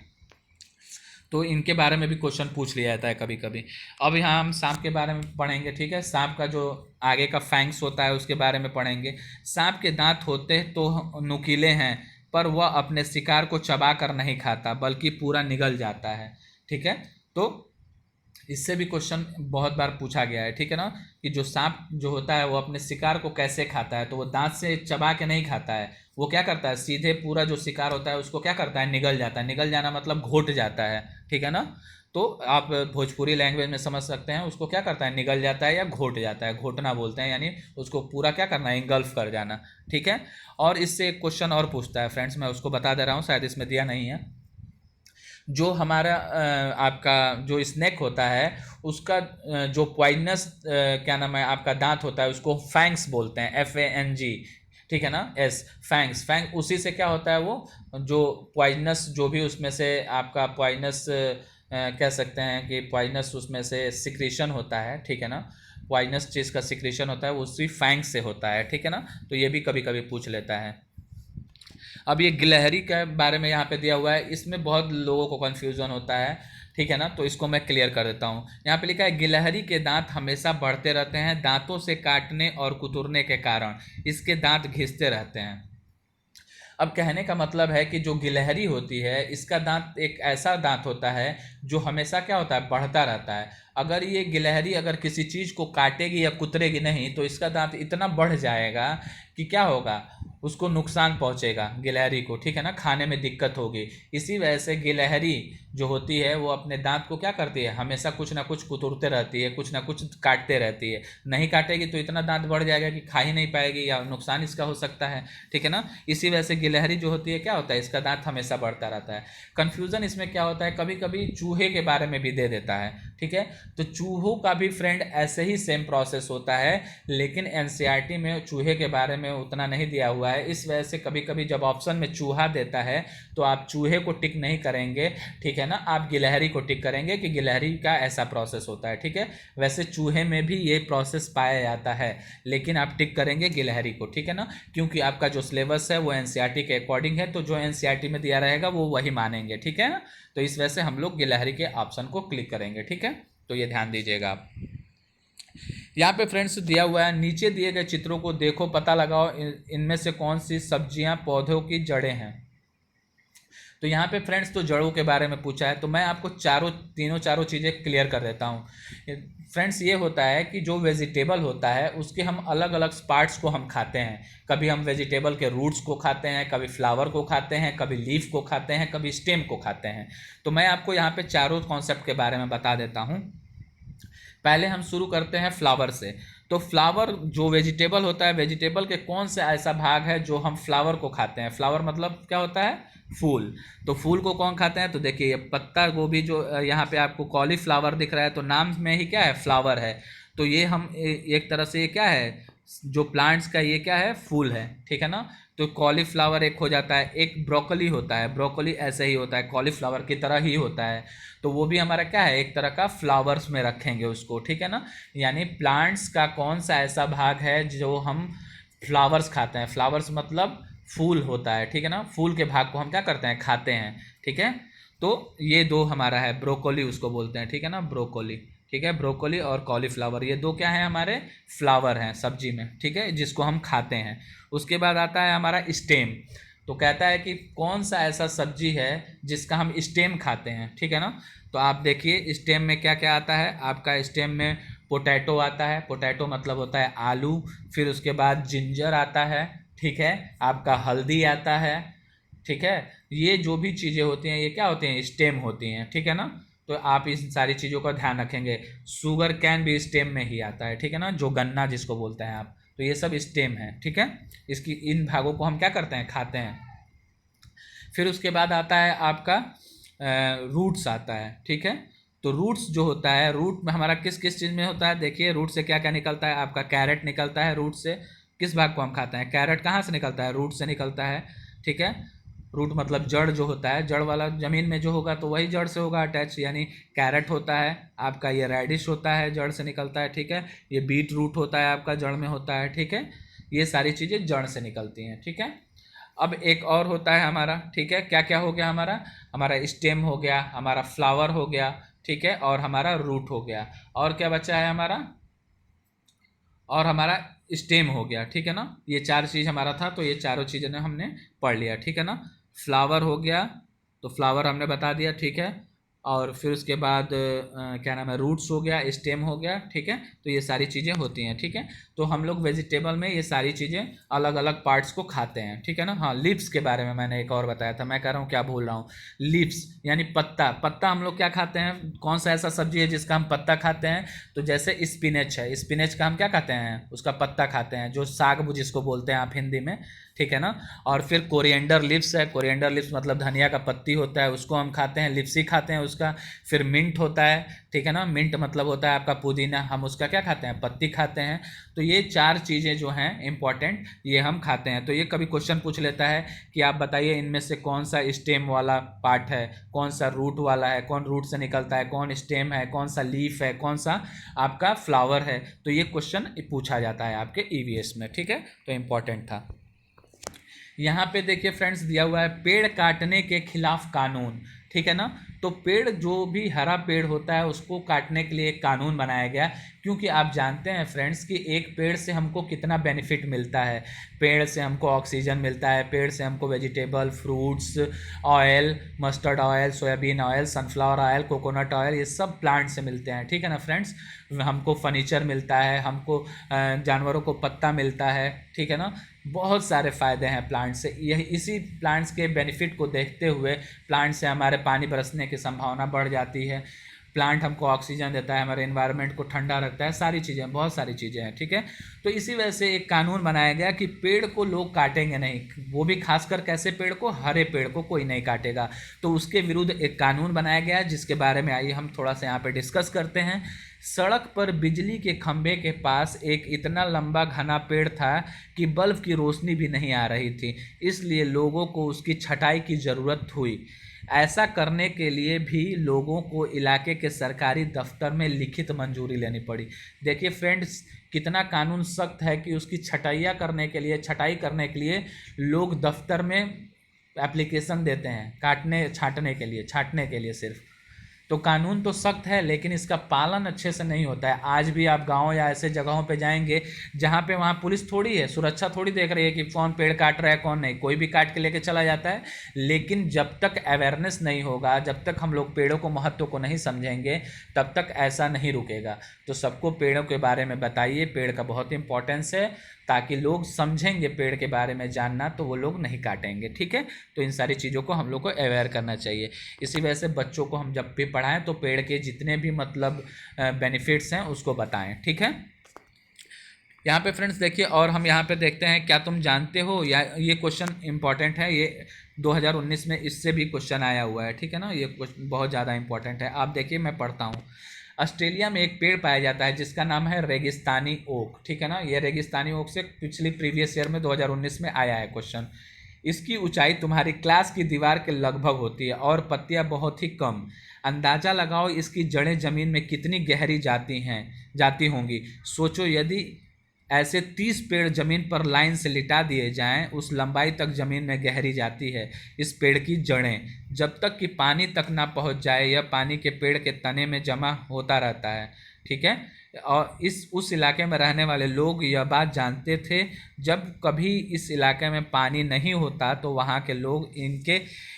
तो इनके बारे में भी क्वेश्चन पूछ लिया जाता है कभी कभी। अब यहाँ हम सांप के बारे में पढ़ेंगे, ठीक है। सांप का जो आगे का फैंक्स होता है उसके बारे में पढ़ेंगे। सांप के दांत होते तो नुकीले हैं, पर वह अपने शिकार को चबा कर नहीं खाता बल्कि पूरा निगल जाता है। ठीक है, तो इससे भी क्वेश्चन बहुत बार पूछा गया है। ठीक है ना, कि जो सांप जो होता है वो अपने शिकार को कैसे खाता है, तो वो दांत से चबा के नहीं खाता है, वो क्या करता है, सीधे पूरा जो शिकार होता है उसको क्या करता है, निगल जाता है। निगल जाना मतलब घोट जाता है। ठीक है ना, तो आप भोजपुरी लैंग्वेज में समझ सकते हैं, उसको क्या करता है, निगल जाता है या घोट जाता है, घोटना बोलते हैं, यानी उसको पूरा क्या करना है, इंगल्फ कर जाना। ठीक है, और इससे एक क्वेश्चन और पूछता है फ्रेंड्स, मैं उसको बता दे रहा हूँ, शायद इसमें दिया नहीं है। जो हमारा आपका जो स्नेक होता है उसका जो पॉइजनस क्या नाम है आपका दांत होता है उसको फैंक्स बोलते हैं, FANG। ठीक है ना, एस, फैंक्स। फैंग उसी से क्या होता है, वो जो पॉइजनस जो भी उसमें से आपका पॉइजनस कह सकते हैं कि पॉइजनस उसमें से सिक्रीशन होता है। ठीक है ना, पॉइजनस चीज़ का सिक्रीशन होता है वो उसी फैंक्स से होता है। ठीक है ना, तो ये भी कभी कभी पूछ लेता है। अब ये गिलहरी के बारे में यहाँ पे दिया हुआ है, इसमें बहुत लोगों को कन्फ्यूज़न होता है। ठीक है ना, तो इसको मैं क्लियर कर देता हूँ। यहाँ पे लिखा है गिलहरी के दांत हमेशा बढ़ते रहते हैं, दांतों से काटने और कुतरने के कारण इसके दांत घिसते रहते हैं। अब कहने का मतलब है कि जो गिलहरी होती है इसका दांत एक ऐसा दांत होता है जो हमेशा क्या होता है, बढ़ता रहता है। अगर ये गिलहरी अगर किसी चीज़ को काटेगी या कुतरेगी नहीं तो इसका दांत इतना बढ़ जाएगा कि क्या होगा, उसको नुकसान पहुंचेगा गिलहरी को। ठीक है ना, खाने में दिक्कत होगी। इसी वजह से गिलहरी जो होती है वो अपने दांत को क्या करती है, हमेशा कुछ ना कुछ कुतरते रहती है, कुछ ना कुछ काटते रहती है। नहीं काटेगी तो इतना दांत बढ़ जाएगा कि खा ही नहीं पाएगी या नुकसान इसका हो सकता है। ठीक है ना, इसी वजह से गिलहरी जो होती है क्या होता है, इसका दांत हमेशा बढ़ता रहता है। कन्फ्यूज़न इसमें क्या होता है, कभी कभी चूहे के बारे में भी दे देता है। ठीक है, तो चूहों का भी फ्रेंड ऐसे ही सेम प्रोसेस होता है, लेकिन NCERT में चूहे के बारे में उतना नहीं दिया हुआ है। इस वजह से कभी कभी जब ऑप्शन में चूहा देता है तो आप चूहे को टिक नहीं करेंगे। ठीक है ना, आप गिलहरी को टिक करेंगे कि गिलहरी का ऐसा प्रोसेस होता है। ठीक है, वैसे चूहे में भी ये प्रोसेस पाया जाता है, लेकिन आप टिक करेंगे गिलहरी को। ठीक है ना, क्योंकि आपका जो सिलेबस है वो NCERT के अकॉर्डिंग है, तो जो NCERT में दिया रहेगा वो वही मानेंगे। ठीक है ना, तो इस वजह से हम लोग गिलहरी के ऑप्शन को क्लिक करेंगे। ठीक है, तो ये ध्यान दीजिएगा आप। यहाँ पे फ्रेंड्स दिया हुआ है, नीचे दिए गए चित्रों को देखो, पता लगाओ इनमें से कौन सी सब्जियां पौधों की जड़ें हैं। तो यहाँ पे फ्रेंड्स तो जड़ों के बारे में पूछा है, तो मैं आपको चारों चीज़ें क्लियर कर देता हूँ। फ्रेंड्स ये होता है कि जो वेजिटेबल होता है उसके हम अलग अलग पार्ट्स को हम खाते हैं। कभी हम वेजिटेबल के रूट्स को खाते हैं, कभी फ्लावर को खाते हैं, कभी लीफ को खाते हैं, कभी स्टेम को खाते हैं। तो मैं आपको यहाँ पे चारों कॉन्सेप्ट के बारे में बता देता हूँ। पहले हम शुरू करते हैं फ्लावर से। तो फ्लावर जो वेजिटेबल होता है, वेजिटेबल के कौन सा ऐसा भाग है जो हम फ्लावर को खाते हैं। फ्लावर मतलब क्या होता है, फूल। तो फूल को कौन खाते हैं, तो देखिए पत्ता गोभी जो यहाँ पे आपको कॉलीफ्लावर दिख रहा है, तो नाम में ही क्या है, फ्लावर है। तो ये हम एक तरह से ये क्या है, जो प्लांट्स का ये क्या है, फूल है। ठीक है ना, तो कॉलीफ्लावर एक हो जाता है। एक ब्रोकली होता है, ब्रोकली ऐसे ही होता है, कॉलीफ्लावर की तरह ही होता है। तो वो भी हमारा क्या है, एक तरह का फ्लावर्स में रखेंगे उसको। ठीक है ना, यानी प्लांट्स का कौन सा ऐसा भाग है जो हम फ्लावर्स खाते हैं। फ्लावर्स मतलब फूल होता है। ठीक है ना, फूल के भाग को हम क्या करते हैं, खाते हैं। ठीक है, तो ये दो हमारा है, ब्रोकोली उसको बोलते हैं। ठीक है ना, ब्रोकोली। ठीक है, ब्रोकोली और कॉलीफ्लावर ये दो क्या है, हमारे फ्लावर हैं सब्जी में। ठीक है, जिसको हम खाते हैं। उसके बाद आता है हमारा स्टेम। तो कहता है कि कौन सा ऐसा सब्जी है जिसका हम स्टेम खाते हैं। ठीक है ना, तो आप देखिए स्टेम में क्या क्या आता है आपका। स्टेम में पोटैटो आता है, पोटैटो मतलब होता है आलू। फिर उसके बाद जिंजर आता है। ठीक है, आपका हल्दी आता है। ठीक है, ये जो भी चीज़ें होती हैं ये क्या होती हैं, स्टेम होती हैं। ठीक है ना, तो आप इस सारी चीज़ों का ध्यान रखेंगे। शुगर कैन भी स्टेम में ही आता है। ठीक है ना, जो गन्ना जिसको बोलते हैं आप, तो ये सब स्टेम है। ठीक है, इसकी इन भागों को हम क्या करते हैं, खाते हैं। फिर उसके बाद आता है आपका रूट्स आता है। ठीक है, तो रूट्स जो होता है, रूट में हमारा किस किस चीज़ में होता है, देखिए रूट से क्या क्या निकलता है आपका, कैरेट निकलता है रूट से। किस भाग को हम खाते हैं, कैरेट कहाँ से निकलता है, रूट से निकलता है। ठीक है, रूट मतलब जड़ जो होता है, जड़ वाला ज़मीन में जो होगा तो वही जड़ से होगा अटैच, यानी कैरेट होता है आपका, ये रेडिश होता है जड़ से निकलता है। ठीक है, ये बीट रूट होता है आपका, जड़ में होता है। ठीक है, ये सारी चीज़ें जड़ से निकलती हैं। ठीक है, अब एक और होता है हमारा। ठीक है, क्या क्या हो गया हमारा, हमारा स्टेम हो गया, हमारा फ्लावर हो गया। ठीक है, और हमारा रूट हो गया। और क्या बचा है हमारा, और हमारा स्टेम हो गया, ठीक है ना। ये 4 चीज़ हमारा था, तो ये चारों चीज़ें ने हमने पढ़ लिया, ठीक है ना। फ्लावर हो गया, तो फ्लावर हमने बता दिया, ठीक है। और फिर उसके बाद क्या नाम है, रूट्स हो गया, स्टेम हो गया, ठीक है। तो ये सारी चीज़ें होती हैं, ठीक है। तो हम लोग वेजिटेबल में ये सारी चीज़ें अलग अलग पार्ट्स को खाते हैं, ठीक है ना। हाँ, लीव्स के बारे में मैंने एक और बताया था, मैं कह रहा हूँ क्या भूल रहा हूँ। लीव्स यानी पत्ता, पत्ता हम लोग क्या खाते हैं, कौन सा ऐसा सब्जी है जिसका हम पत्ता खाते हैं, तो जैसे स्पिनच है, स्पिनच का हम क्या खाते हैं, उसका पत्ता खाते हैं, जो साग जिसको बोलते हैं आप हिंदी में, ठीक है ना। और फिर कोरिएंडर लिव्स है, कोरिएंडर लिव्स मतलब धनिया का पत्ती होता है, उसको हम खाते हैं, लिप्स ही खाते हैं उसका। फिर मिंट होता है, ठीक है ना, मिंट मतलब होता है आपका पुदीना, हम उसका क्या खाते हैं, पत्ती खाते हैं। तो ये 4 चीज़ें जो हैं इंपॉर्टेंट, ये हम खाते हैं। तो ये कभी क्वेश्चन पूछ लेता है कि आप बताइए इनमें से कौन सा स्टेम वाला पार्ट है, कौन सा रूट वाला है, कौन रूट से निकलता है, कौन स्टेम है, कौन सा लीफ है, कौन सा आपका फ्लावर है। तो ये क्वेश्चन पूछा जाता है आपके ईवीएस में, ठीक है। तो इम्पॉर्टेंट था। यहाँ पे देखिए फ्रेंड्स दिया हुआ है पेड़ काटने के खिलाफ कानून, ठीक है ना। तो पेड़, जो भी हरा पेड़ होता है उसको काटने के लिए एक कानून बनाया गया, क्योंकि आप जानते हैं फ्रेंड्स कि एक पेड़ से हमको कितना बेनिफिट मिलता है। पेड़ से हमको ऑक्सीजन मिलता है, पेड़ से हमको vegetable, fruits, oil, mustard oil, soybean oil, sunflower oil, coconut oil, ये सब प्लांट से मिलते हैं, ठीक है ना फ्रेंड्स। हमको फर्नीचर मिलता है, हमको जानवरों को पत्ता मिलता है, ठीक है ना। बहुत सारे फ़ायदे हैं प्लांट से। यही इसी प्लांट्स के बेनिफिट को देखते हुए प्लांट से हमारे पानी बरसने की संभावना बढ़ जाती है। प्लांट हमको ऑक्सीजन देता है, हमारे एनवायरनमेंट को ठंडा रखता है, सारी चीज़ें, बहुत सारी चीज़ें हैं, ठीक है। तो इसी वजह से एक कानून बनाया गया कि पेड़ को लोग काटेंगे नहीं, वो भी खासकर कैसे पेड़ को, हरे पेड़ को कोई नहीं काटेगा। तो उसके विरुद्ध एक कानून बनाया गया, जिसके बारे में आइए हम थोड़ा सा यहाँ पे डिस्कस करते हैं। सड़क पर बिजली के खंभे के पास एक इतना लंबा घना पेड़ था कि बल्ब की रोशनी भी नहीं आ रही थी, इसलिए लोगों को उसकी छटाई की ज़रूरत हुई। ऐसा करने के लिए भी लोगों को इलाके के सरकारी दफ्तर में लिखित मंजूरी लेनी पड़ी। देखिए फ्रेंड्स, कितना कानून सख्त है कि उसकी छटाई करने के लिए लोग दफ्तर में एप्लीकेशन देते हैं, छाटने के लिए सिर्फ। तो कानून तो सख्त है, लेकिन इसका पालन अच्छे से नहीं होता है। आज भी आप गांव या ऐसे जगहों पे जाएंगे जहां पे वहां पुलिस थोड़ी है, सुरक्षा थोड़ी देख रही है कि कौन पेड़ काट रहा है कौन नहीं, कोई भी काट के लेके चला जाता है। लेकिन जब तक अवेयरनेस नहीं होगा, जब तक हम लोग पेड़ों को महत्व को नहीं समझेंगे, तब तक ऐसा नहीं रुकेगा। तो सबको पेड़ों के बारे में बताइए, पेड़ का बहुत इंपॉर्टेंस है, ताकि लोग समझेंगे पेड़ के बारे में जानना, तो वो लोग नहीं काटेंगे, ठीक है। तो इन सारी चीज़ों को हम लोग को अवेयर करना चाहिए। इसी वजह से बच्चों को हम जब भी पढ़ाएं तो पेड़ के जितने भी मतलब बेनिफिट्स हैं उसको बताएं, ठीक है। यहाँ पे फ्रेंड्स देखिए, और हम यहाँ पे देखते हैं, क्या तुम जानते हो, या ये क्वेश्चन इंपॉर्टेंट है, ये 2019 में इससे भी क्वेश्चन आया हुआ है, ठीक है ना। ये क्वेश्चन बहुत ज़्यादा इंपॉर्टेंट है। आप देखिए, मैं पढ़ता हूँ। ऑस्ट्रेलिया में एक पेड़ पाया जाता है जिसका नाम है रेगिस्तानी ओक, ठीक है ना। ये रेगिस्तानी ओक से पिछली प्रीवियस ईयर में 2019 में आया है क्वेश्चन। इसकी ऊंचाई तुम्हारी क्लास की दीवार के लगभग होती है और पत्तियां बहुत ही कम। अंदाजा लगाओ इसकी जड़ें जमीन में कितनी गहरी जाती होंगी। सोचो, यदि ऐसे 30 पेड़ जमीन पर लाइन से लिटा दिए जाएं, उस लंबाई तक जमीन में गहरी जाती है इस पेड़ की जड़ें। जब तक कि पानी तक ना पहुंच जाए, यह पानी के पेड़ के तने में जमा होता रहता है, ठीक है। और उस इलाके में रहने वाले लोग यह बात जानते थे, जब कभी इस इलाके में पानी नहीं होता तो वहाँ के लोग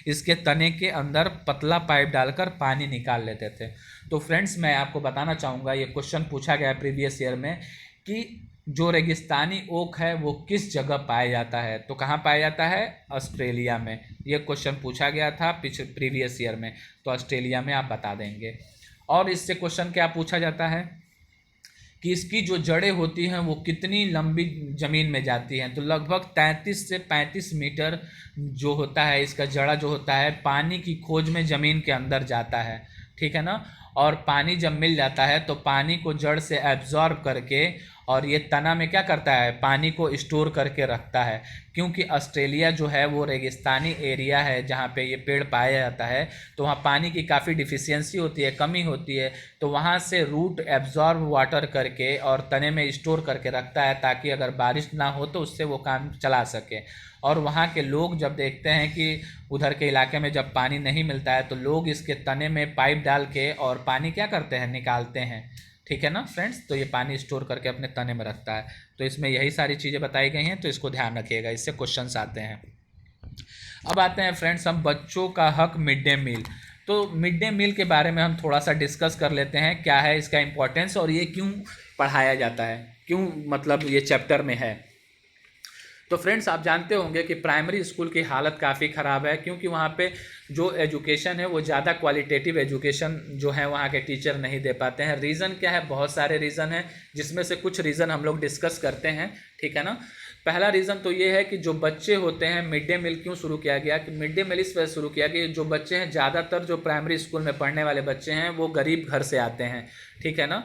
इसके तने के अंदर पतला पाइप डालकर पानी निकाल लेते थे। तो फ्रेंड्स, मैं आपको बताना चाहूँगा, ये क्वेश्चन पूछा गया प्रीवियस ईयर में कि जो रेगिस्तानी ओक है वो किस जगह पाया जाता है। तो कहाँ पाया जाता है, ऑस्ट्रेलिया में। ये क्वेश्चन पूछा गया था प्रीवियस ईयर में, तो ऑस्ट्रेलिया में आप बता देंगे। और इससे क्वेश्चन क्या पूछा जाता है कि इसकी जो जड़ें होती हैं वो कितनी लंबी ज़मीन में जाती हैं। तो लगभग 33 से 35 मीटर जो होता है इसका जड़ा जो होता है, पानी की खोज में ज़मीन के अंदर जाता है, ठीक है ना। और पानी जब मिल जाता है तो पानी को जड़ से एब्जॉर्ब करके, और ये तना में क्या करता है, पानी को स्टोर करके रखता है। क्योंकि ऑस्ट्रेलिया जो है वो रेगिस्तानी एरिया है जहाँ पे ये पेड़ पाया जाता है, तो वहाँ पानी की काफ़ी डिफिशियंसी होती है, कमी होती है। तो वहाँ से रूट एब्जॉर्ब वाटर करके और तने में स्टोर करके रखता है, ताकि अगर बारिश ना हो तो उससे वो काम चला सके। और वहाँ के लोग जब देखते हैं कि उधर के इलाके में जब पानी नहीं मिलता है, तो लोग इसके तने में पाइप डाल के और पानी क्या करते हैं, निकालते हैं, ठीक है ना फ्रेंड्स। तो ये पानी स्टोर करके अपने तने में रखता है। तो इसमें यही सारी चीज़ें बताई गई हैं, तो इसको ध्यान रखिएगा, इससे क्वेश्चंस आते हैं। अब आते हैं फ्रेंड्स हम बच्चों का हक मिड डे मील। तो मिड डे मील के बारे में हम थोड़ा सा डिस्कस कर लेते हैं, क्या है इसका इम्पोर्टेंस और ये क्यों पढ़ाया जाता है, क्यों मतलब ये चैप्टर में है। तो फ्रेंड्स आप जानते होंगे कि प्राइमरी स्कूल की हालत काफ़ी ख़राब है, क्योंकि वहाँ पे जो एजुकेशन है वो ज़्यादा क्वालिटेटिव एजुकेशन जो है वहाँ के टीचर नहीं दे पाते हैं। रीज़न क्या है, बहुत सारे रीज़न हैं, जिसमें से कुछ रीज़न हम लोग डिस्कस करते हैं, ठीक है ना। पहला रीज़न तो ये है कि जो बच्चे होते हैं, मिड डे मील क्यों शुरू किया गया, कि मिड डे मील इस वजह से शुरू किया कि जो बच्चे हैं, ज़्यादातर जो प्राइमरी स्कूल में पढ़ने वाले बच्चे हैं वो गरीब घर से आते हैं, ठीक है ना।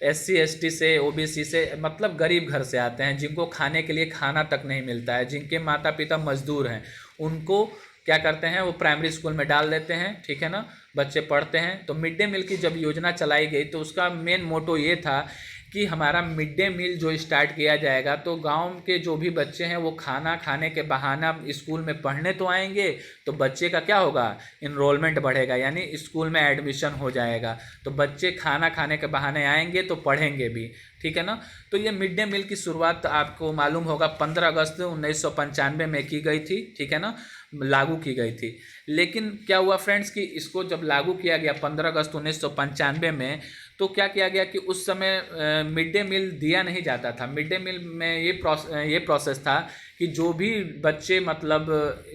SC ST से, OBC से, मतलब गरीब घर से आते हैं, जिनको खाने के लिए खाना तक नहीं मिलता है, जिनके माता पिता मजदूर हैं, उनको क्या करते हैं वो प्राइमरी स्कूल में डाल देते हैं, ठीक है ना। बच्चे पढ़ते हैं। तो मिड डे मील की जब योजना चलाई गई तो उसका मेन मोटो ये था कि हमारा मिड डे मील जो स्टार्ट किया जाएगा तो गांव के जो भी बच्चे हैं वो खाना खाने के बहाना स्कूल में पढ़ने तो आएंगे, तो बच्चे का क्या होगा, इनरोलमेंट बढ़ेगा, यानी स्कूल में एडमिशन हो जाएगा। तो बच्चे खाना खाने के बहाने आएंगे तो पढ़ेंगे भी, ठीक है ना। तो ये मिड डे मील की शुरुआत आपको मालूम होगा 15 अगस्त 1995 में की गई थी, ठीक है ना, लागू की गई थी। लेकिन क्या हुआ फ्रेंड्स कि इसको जब लागू किया गया 15 अगस्त 1995 में, तो क्या किया गया कि उस समय मिड डे मील दिया नहीं जाता था। मिड डे मील में ये प्रोसेस था कि जो भी बच्चे मतलब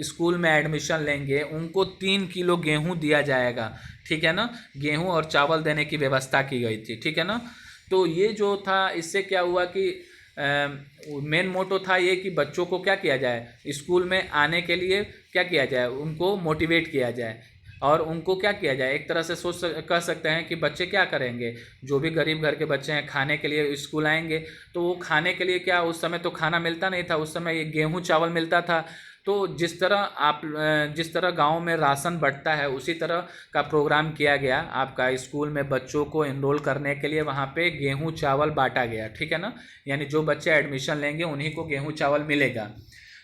स्कूल में एडमिशन लेंगे उनको 3 किलो गेहूं दिया जाएगा, ठीक है ना। गेहूं और चावल देने की व्यवस्था की गई थी, ठीक है ना। तो ये जो था, इससे क्या हुआ कि मेन मोटो था ये कि बच्चों को क्या किया जाए, स्कूल में आने के लिए क्या किया जाए, उनको मोटिवेट किया जाए और उनको क्या किया जाए, एक तरह से कह सकते हैं कि बच्चे क्या करेंगे, जो भी गरीब घर के बच्चे हैं खाने के लिए स्कूल आएंगे, तो वो खाने के लिए क्या, उस समय तो खाना मिलता नहीं था, उस समय ये गेहूं चावल मिलता था। तो जिस तरह गांव में राशन बंटता है उसी तरह का प्रोग्राम किया गया आपका स्कूल में, बच्चों को एनरोल करने के लिए वहाँ पे गेहूं चावल बांटा गया, ठीक है ना। यानी जो बच्चे एडमिशन लेंगे उन्हीं को गेहूं चावल मिलेगा।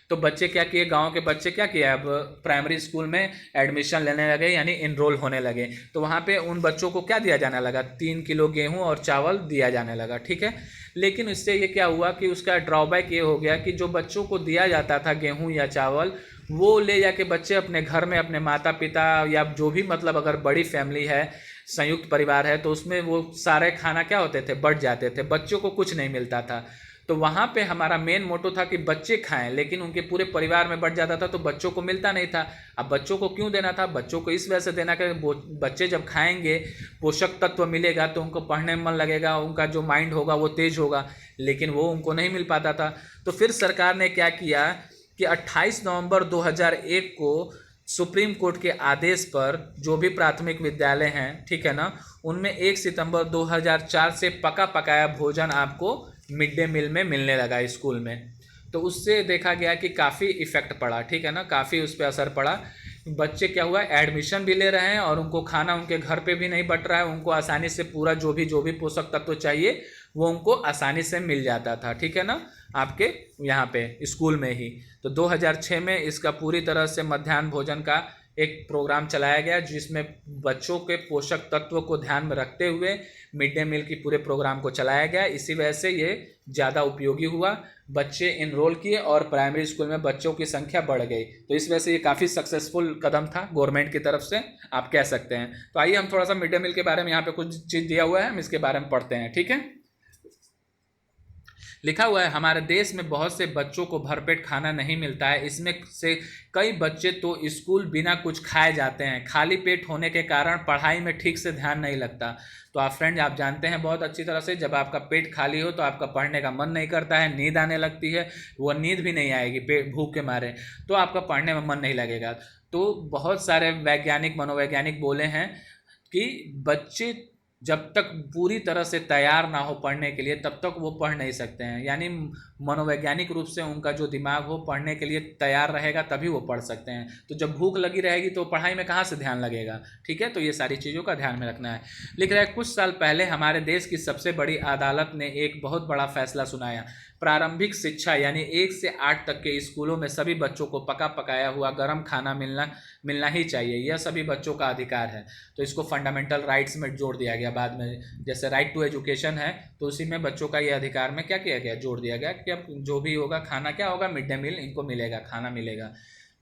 तो बच्चे क्या किए, गांव के बच्चे क्या किए, अब प्राइमरी स्कूल में एडमिशन लेने लगे, यानी इनरोल होने लगे। तो वहाँ पे उन बच्चों को क्या दिया जाने लगा, 3 किलो गेहूं और चावल दिया जाने लगा, ठीक है। लेकिन इससे ये क्या हुआ कि उसका ड्रॉबैक ये हो गया कि जो बच्चों को दिया जाता था गेहूं या चावल, वो ले जाके बच्चे अपने घर में अपने माता पिता या जो भी मतलब अगर बड़ी फैमिली है, संयुक्त परिवार है, तो उसमें वो सारे खाना क्या होते थे, बट जाते थे, बच्चों को कुछ नहीं मिलता था। तो वहाँ पे हमारा मेन मोटो था कि बच्चे खाएं, लेकिन उनके पूरे परिवार में बढ़ जाता था तो बच्चों को मिलता नहीं था। अब बच्चों को क्यों देना था, बच्चों को इस वजह से देना कि बच्चे जब खाएंगे पोषक तत्व मिलेगा तो उनको पढ़ने में मन लगेगा, उनका जो माइंड होगा वो तेज होगा, लेकिन वो उनको नहीं मिल पाता था। तो फिर सरकार ने क्या किया कि 28 नवंबर 2001 को सुप्रीम कोर्ट के आदेश पर जो भी प्राथमिक विद्यालय हैं, ठीक है ना, उनमें 1 सितंबर 2004 से पका पकाया भोजन आपको मिड डे मील में मिलने लगा स्कूल में। तो उससे देखा गया कि काफ़ी इफ़ेक्ट पड़ा, ठीक है ना, काफ़ी उस पर असर पड़ा। बच्चे क्या हुआ, एडमिशन भी ले रहे हैं और उनको खाना उनके घर पे भी नहीं बट रहा है, उनको आसानी से पूरा जो भी पोषक तत्व चाहिए वो उनको आसानी से मिल जाता था, ठीक है ना, आपके यहाँ पे स्कूल में ही। तो 2006 में इसका पूरी तरह से मध्याह्न भोजन का एक प्रोग्राम चलाया गया, जिसमें बच्चों के पोषक तत्व को ध्यान में रखते हुए मिड डे मील की पूरे प्रोग्राम को चलाया गया। इसी वजह से ये ज़्यादा उपयोगी हुआ, बच्चे इनरोल किए और प्राइमरी स्कूल में बच्चों की संख्या बढ़ गई। तो इस वजह से ये काफ़ी सक्सेसफुल कदम था गवर्नमेंट की तरफ से, आप कह सकते हैं। तो आइए हम थोड़ा सा मिड डे मील के बारे में, यहाँ पे कुछ चीज़ दिया हुआ है, हम इसके बारे में पढ़ते हैं, ठीक है। लिखा हुआ है, हमारे देश में बहुत से बच्चों को भरपेट खाना नहीं मिलता है, इसमें से कई बच्चे तो स्कूल बिना कुछ खाए जाते हैं, खाली पेट होने के कारण पढ़ाई में ठीक से ध्यान नहीं लगता। तो आप फ्रेंड आप जानते हैं बहुत अच्छी तरह से, जब आपका पेट खाली हो तो आपका पढ़ने का मन नहीं करता है, नींद आने लगती है, वो नींद भी नहीं आएगी पेट भूख के मारे, तो आपका पढ़ने में मन नहीं लगेगा। तो बहुत सारे वैज्ञानिक मनोवैज्ञानिक बोले हैं कि बच्चे जब तक पूरी तरह से तैयार ना हो पढ़ने के लिए तब तक वो पढ़ नहीं सकते हैं, यानी मनोवैज्ञानिक रूप से उनका जो दिमाग हो पढ़ने के लिए तैयार रहेगा तभी वो पढ़ सकते हैं। तो जब भूख लगी रहेगी तो पढ़ाई में कहाँ से ध्यान लगेगा, ठीक है। तो ये सारी चीज़ों का ध्यान में रखना है। लिख रहा है, कुछ साल पहले हमारे देश की सबसे बड़ी अदालत ने एक बहुत बड़ा फैसला सुनाया। प्रारंभिक शिक्षा यानी 1 से 8 तक के स्कूलों में सभी बच्चों को पका पकाया हुआ गर्म खाना मिलना ही चाहिए, यह सभी बच्चों का अधिकार है। तो इसको फंडामेंटल राइट्स में जोड़ दिया गया बाद में, जैसे राइट टू एजुकेशन है तो उसी में बच्चों का ये अधिकार में क्या किया गया, जोड़ दिया गया कि अब जो भी होगा खाना क्या होगा, मिड डे मील इनको मिलेगा, खाना मिलेगा।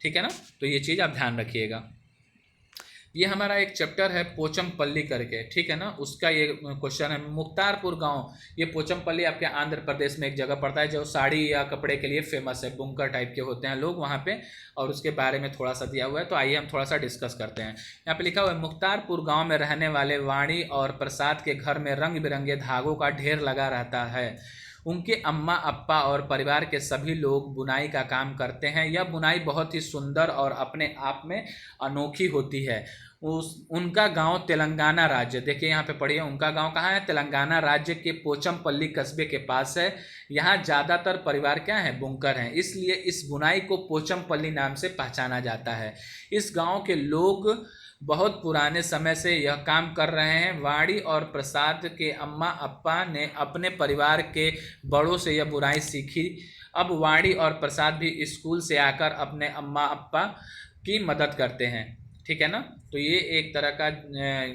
ठीक है ना, तो ये चीज़ आप ध्यान रखिएगा। ये हमारा एक चैप्टर है पोचमपल्ली करके, ठीक है ना, उसका ये क्वेश्चन है। मुख्तारपुर गांव, ये पोचमपल्ली आपके आंध्र प्रदेश में एक जगह पड़ता है जो साड़ी या कपड़े के लिए फेमस है, बुनकर टाइप के होते हैं लोग वहाँ पे, और उसके बारे में थोड़ा सा दिया हुआ है। तो आइए हम थोड़ा सा डिस्कस करते हैं। यहाँ पे लिखा हुआ है, मुख्तारपुर गाँव में रहने वाले वाणी और प्रसाद के घर में रंग बिरंगे धागों का ढेर लगा रहता है। उनके अम्मा अप्पा और परिवार के सभी लोग बुनाई का काम करते हैं। यह बुनाई बहुत ही सुंदर और अपने आप में अनोखी होती है। उनका गांव तेलंगाना राज्य, देखिए यहाँ पे पढ़िए, उनका गांव कहाँ है, तेलंगाना राज्य के पोचमपल्ली कस्बे के पास है। यहाँ ज़्यादातर परिवार क्या है, बुनकर हैं, इसलिए इस बुनाई को पोचमपल्ली नाम से पहचाना जाता है। इस गांव के लोग बहुत पुराने समय से यह काम कर रहे हैं। वाणी और प्रसाद के अम्मा अप्पा ने अपने परिवार के बड़ों से यह बुनाई सीखी। अब वाणी और प्रसाद भी स्कूल से आकर अपने अम्मा अप्पा की मदद करते हैं। ठीक है ना, तो ये एक तरह का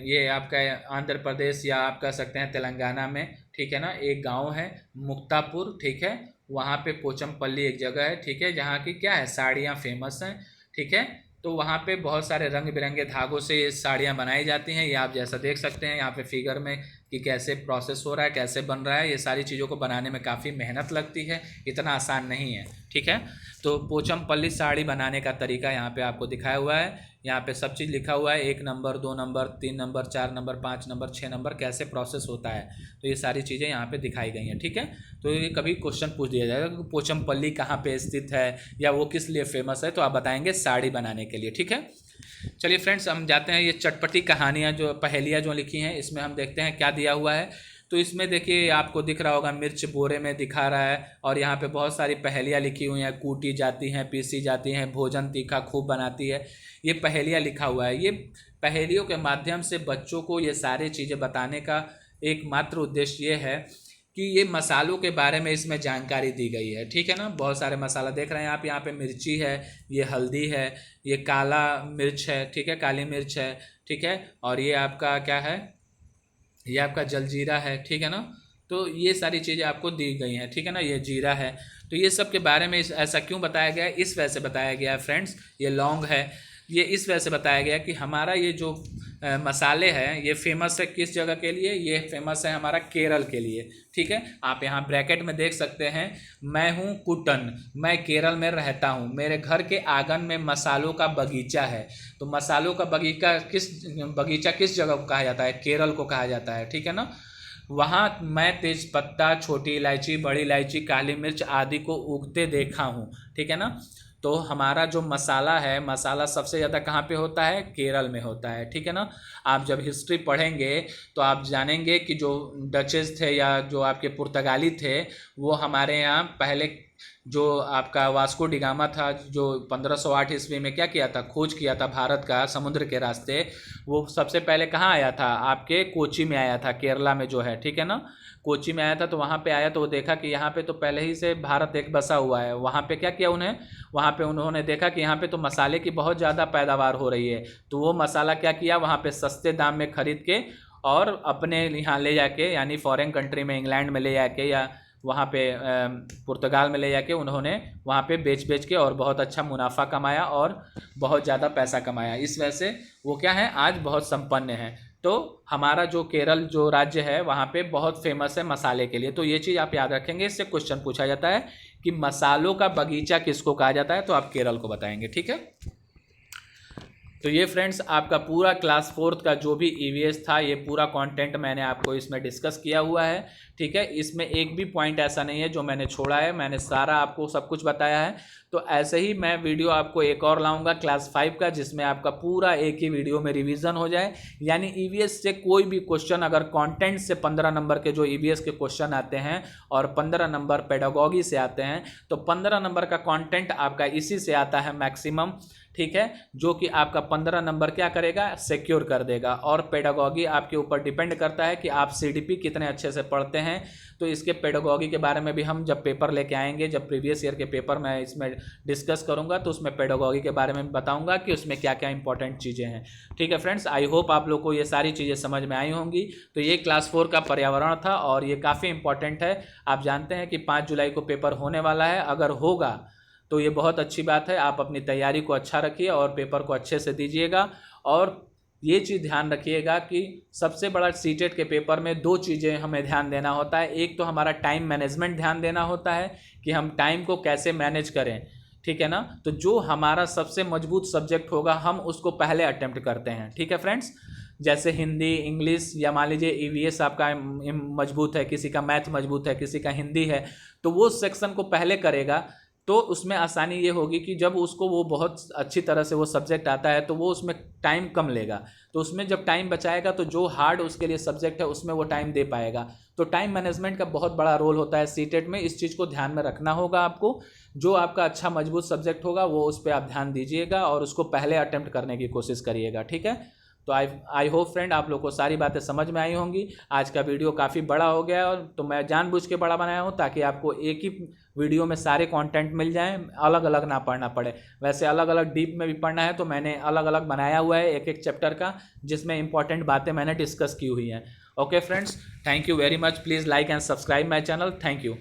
ये आपका आंध्र प्रदेश या आप कह सकते हैं तेलंगाना में, ठीक है ना, एक गांव है मुक्तापुर, ठीक है, वहाँ पे पोचमपल्ली एक जगह है, ठीक है, जहाँ की क्या है, साड़ियाँ फेमस हैं। ठीक है, तो वहाँ पे बहुत सारे रंग बिरंगे धागों से ये साड़ियाँ बनाई जाती हैं। ये आप जैसा देख सकते हैं यहाँ पे फिगर में कि कैसे प्रोसेस हो रहा है, कैसे बन रहा है। ये सारी चीज़ों को बनाने में काफ़ी मेहनत लगती है, इतना आसान नहीं है। ठीक है, तो पोचमपल्ली साड़ी बनाने का तरीका यहाँ पे आपको दिखाया हुआ है। यहाँ पे सब चीज़ लिखा हुआ है, 1 number 2 number 3 number 4 number 5 number 6 number कैसे प्रोसेस होता है। तो ये सारी चीज़ें यहाँ पे दिखाई गई हैं। ठीक है, तो ये कभी क्वेश्चन पूछ दिया जाएगा कि पोचमपल्ली कहाँ पे स्थित है या वो किस लिए फेमस है, तो आप बताएंगे साड़ी बनाने के लिए। ठीक है, चलिए फ्रेंड्स, हम जाते हैं ये चटपटी कहानियाँ जो पहेलियाँ जो लिखी हैं, इसमें हम देखते हैं क्या दिया हुआ है। तो इसमें देखिए आपको दिख रहा होगा, मिर्च बोरे में दिखा रहा है, और यहाँ पे बहुत सारी पहेलियाँ लिखी हुई हैं, कूटी जाती हैं, पीसी जाती हैं, भोजन तीखा खूब बनाती है, ये पहेलियाँ लिखा हुआ है। ये पहेलियों के माध्यम से बच्चों को ये सारी चीज़ें बताने का एकमात्र उद्देश्य ये है कि ये मसालों के बारे में इसमें जानकारी दी गई है। ठीक है ना, बहुत सारे मसाला देख रहे हैं आप, यहाँ पे मिर्ची है, ये हल्दी है, ये काला मिर्च है, ठीक है, काली मिर्च है, ठीक है, और ये आपका क्या है, ये आपका जलजीरा है। ठीक है ना, तो ये सारी चीज़ें आपको दी गई हैं। ठीक है ना, ये जीरा है। तो ये सब के बारे में ऐसा क्यों बताया गया है, इस वजह से बताया गया है फ्रेंड्स। ये लौंग है, ये इस वजह से बताया गया कि हमारा ये जो मसाले हैं ये फेमस है किस जगह के लिए, ये फेमस है हमारा केरल के लिए। ठीक है, आप यहाँ ब्रैकेट में देख सकते हैं, मैं हूँ कुटन, मैं केरल में रहता हूँ, मेरे घर के आंगन में मसालों का बगीचा है। तो मसालों का बगीचा किस जगह को कहा जाता है, केरल को कहा जाता है। ठीक है ना, वहाँ मैं तेज पत्ता, छोटी इलायची, बड़ी इलायची, काली मिर्च आदि को उगते देखा हूँ। ठीक है ना, तो हमारा जो मसाला है, मसाला सबसे ज़्यादा कहाँ पे होता है, केरल में होता है। ठीक है ना, आप जब हिस्ट्री पढ़ेंगे तो आप जानेंगे कि जो डचेस थे या जो आपके पुर्तगाली थे, वो हमारे यहाँ पहले जो आपका वास्को डिगामा था, जो 1508 ईस्वी में क्या किया था, खोज किया था भारत का समुद्र के रास्ते, वो सबसे पहले कहाँ आया था, आपके कोची में आया था, केरला में जो है। ठीक है ना, कोची में आया था, तो वहाँ पे आया तो वो देखा कि यहाँ पे तो पहले ही से भारत एक बसा हुआ है। वहाँ पे क्या किया वहाँ पे उन्होंने देखा कि यहाँ पे तो मसाले की बहुत ज़्यादा पैदावार हो रही है। तो वो मसाला क्या किया, वहाँ पे सस्ते दाम में ख़रीद के और अपने यहाँ ले जाके, यानी फॉरेन कंट्री में, इंग्लैंड में ले जाके या वहाँ पे पुर्तगाल में ले जाके उन्होंने वहाँ पे बेच के और बहुत अच्छा मुनाफा कमाया और बहुत ज़्यादा पैसा कमाया। इस वजह से वो क्या है, आज बहुत संपन्न है। तो हमारा जो केरल जो राज्य है वहाँ पे बहुत फेमस है मसाले के लिए। तो ये चीज़ आप याद रखेंगे, इससे क्वेश्चन पूछा जाता है कि मसालों का बगीचा किसको कहा जाता है, तो आप केरल को बताएंगे। ठीक है, तो ये फ्रेंड्स आपका पूरा क्लास 4th का जो भी ईवीएस था, ये पूरा कंटेंट मैंने आपको इसमें डिस्कस किया हुआ है। ठीक है, इसमें एक भी पॉइंट ऐसा नहीं है जो मैंने छोड़ा है, मैंने सारा आपको सब कुछ बताया है। तो ऐसे ही मैं वीडियो आपको एक और लाऊंगा क्लास 5 का, जिसमें आपका पूरा एक ही वीडियो में रिवीजन हो जाए। यानी ईवीएस से कोई भी क्वेश्चन, अगर कंटेंट से 15 नंबर के जो ईवीएस के क्वेश्चन आते हैं और 15 नंबर पेडागॉजी से आते हैं, तो 15 नंबर का कंटेंट आपका इसी से आता है मैक्सिमम। ठीक है, जो कि आपका 15 नंबर क्या करेगा, सिक्योर कर देगा। और पेडागॉजी आपके ऊपर डिपेंड करता है कि आप सीडीपी कितने अच्छे से पढ़ते हैं। तो इसके पेडागॉजी के बारे में भी हम जब पेपर लेके आएंगे, जब प्रीवियस ईयर के पेपर मैं इसमें डिस्कस करूंगा तो उसमें पेडागॉजी के बारे में बताऊंगा कि उसमें क्या क्या इंपॉर्टेंट चीज़ें हैं। ठीक है फ्रेंड्स, आई होप आप लोग को ये सारी चीज़ें समझ में आई होंगी। तो ये क्लास 4 का पर्यावरण था और ये काफ़ी इंपॉर्टेंट है। आप जानते हैं कि 5 जुलाई को पेपर होने वाला है, अगर होगा तो ये बहुत अच्छी बात है। आप अपनी तैयारी को अच्छा रखिए और पेपर को अच्छे से दीजिएगा। और ये चीज़ ध्यान रखिएगा कि सबसे बड़ा सीटेट के पेपर में 2 चीज़ें हमें ध्यान देना होता है। एक तो हमारा टाइम मैनेजमेंट ध्यान देना होता है कि हम टाइम को कैसे मैनेज करें, ठीक है ना। तो जो हमारा सबसे मजबूत सब्जेक्ट होगा हम उसको पहले अटेम्प्ट करते हैं, ठीक है फ्रेंड्स। जैसे हिंदी, इंग्लिश या मान लीजिए ईवीएस आपका मजबूत है, किसी का मैथ मजबूत है, किसी का हिंदी है, तो वो सेक्शन को पहले करेगा तो उसमें आसानी ये होगी कि जब उसको वो बहुत अच्छी तरह से वो सब्जेक्ट आता है तो वो उसमें टाइम कम लेगा। तो उसमें जब टाइम बचाएगा तो जो हार्ड उसके लिए सब्जेक्ट है उसमें वो टाइम दे पाएगा। तो टाइम मैनेजमेंट का बहुत बड़ा रोल होता है सीटेट में, इस चीज़ को ध्यान में रखना होगा आपको। जो आपका अच्छा मजबूत सब्जेक्ट होगा वो उस पर आप ध्यान दीजिएगा और उसको पहले अटेम्प्ट करने की कोशिश करिएगा, ठीक है। तो आई होप फ्रेंड आप लोग को सारी बातें समझ में आई होंगी। आज का वीडियो काफ़ी बड़ा हो गया और तो मैं जानबूझ के बड़ा बनाया हूँ ताकि आपको एक ही वीडियो में सारे कंटेंट मिल जाएं, अलग अलग ना पढ़ना पड़े। वैसे अलग अलग डीप में भी पढ़ना है तो मैंने अलग अलग बनाया हुआ है एक एक चैप्टर का, जिसमें इंपॉर्टेंट बातें मैंने डिस्कस की हुई हैं। Okay friends, thank you very much. Please like and subscribe my channel. Thank you.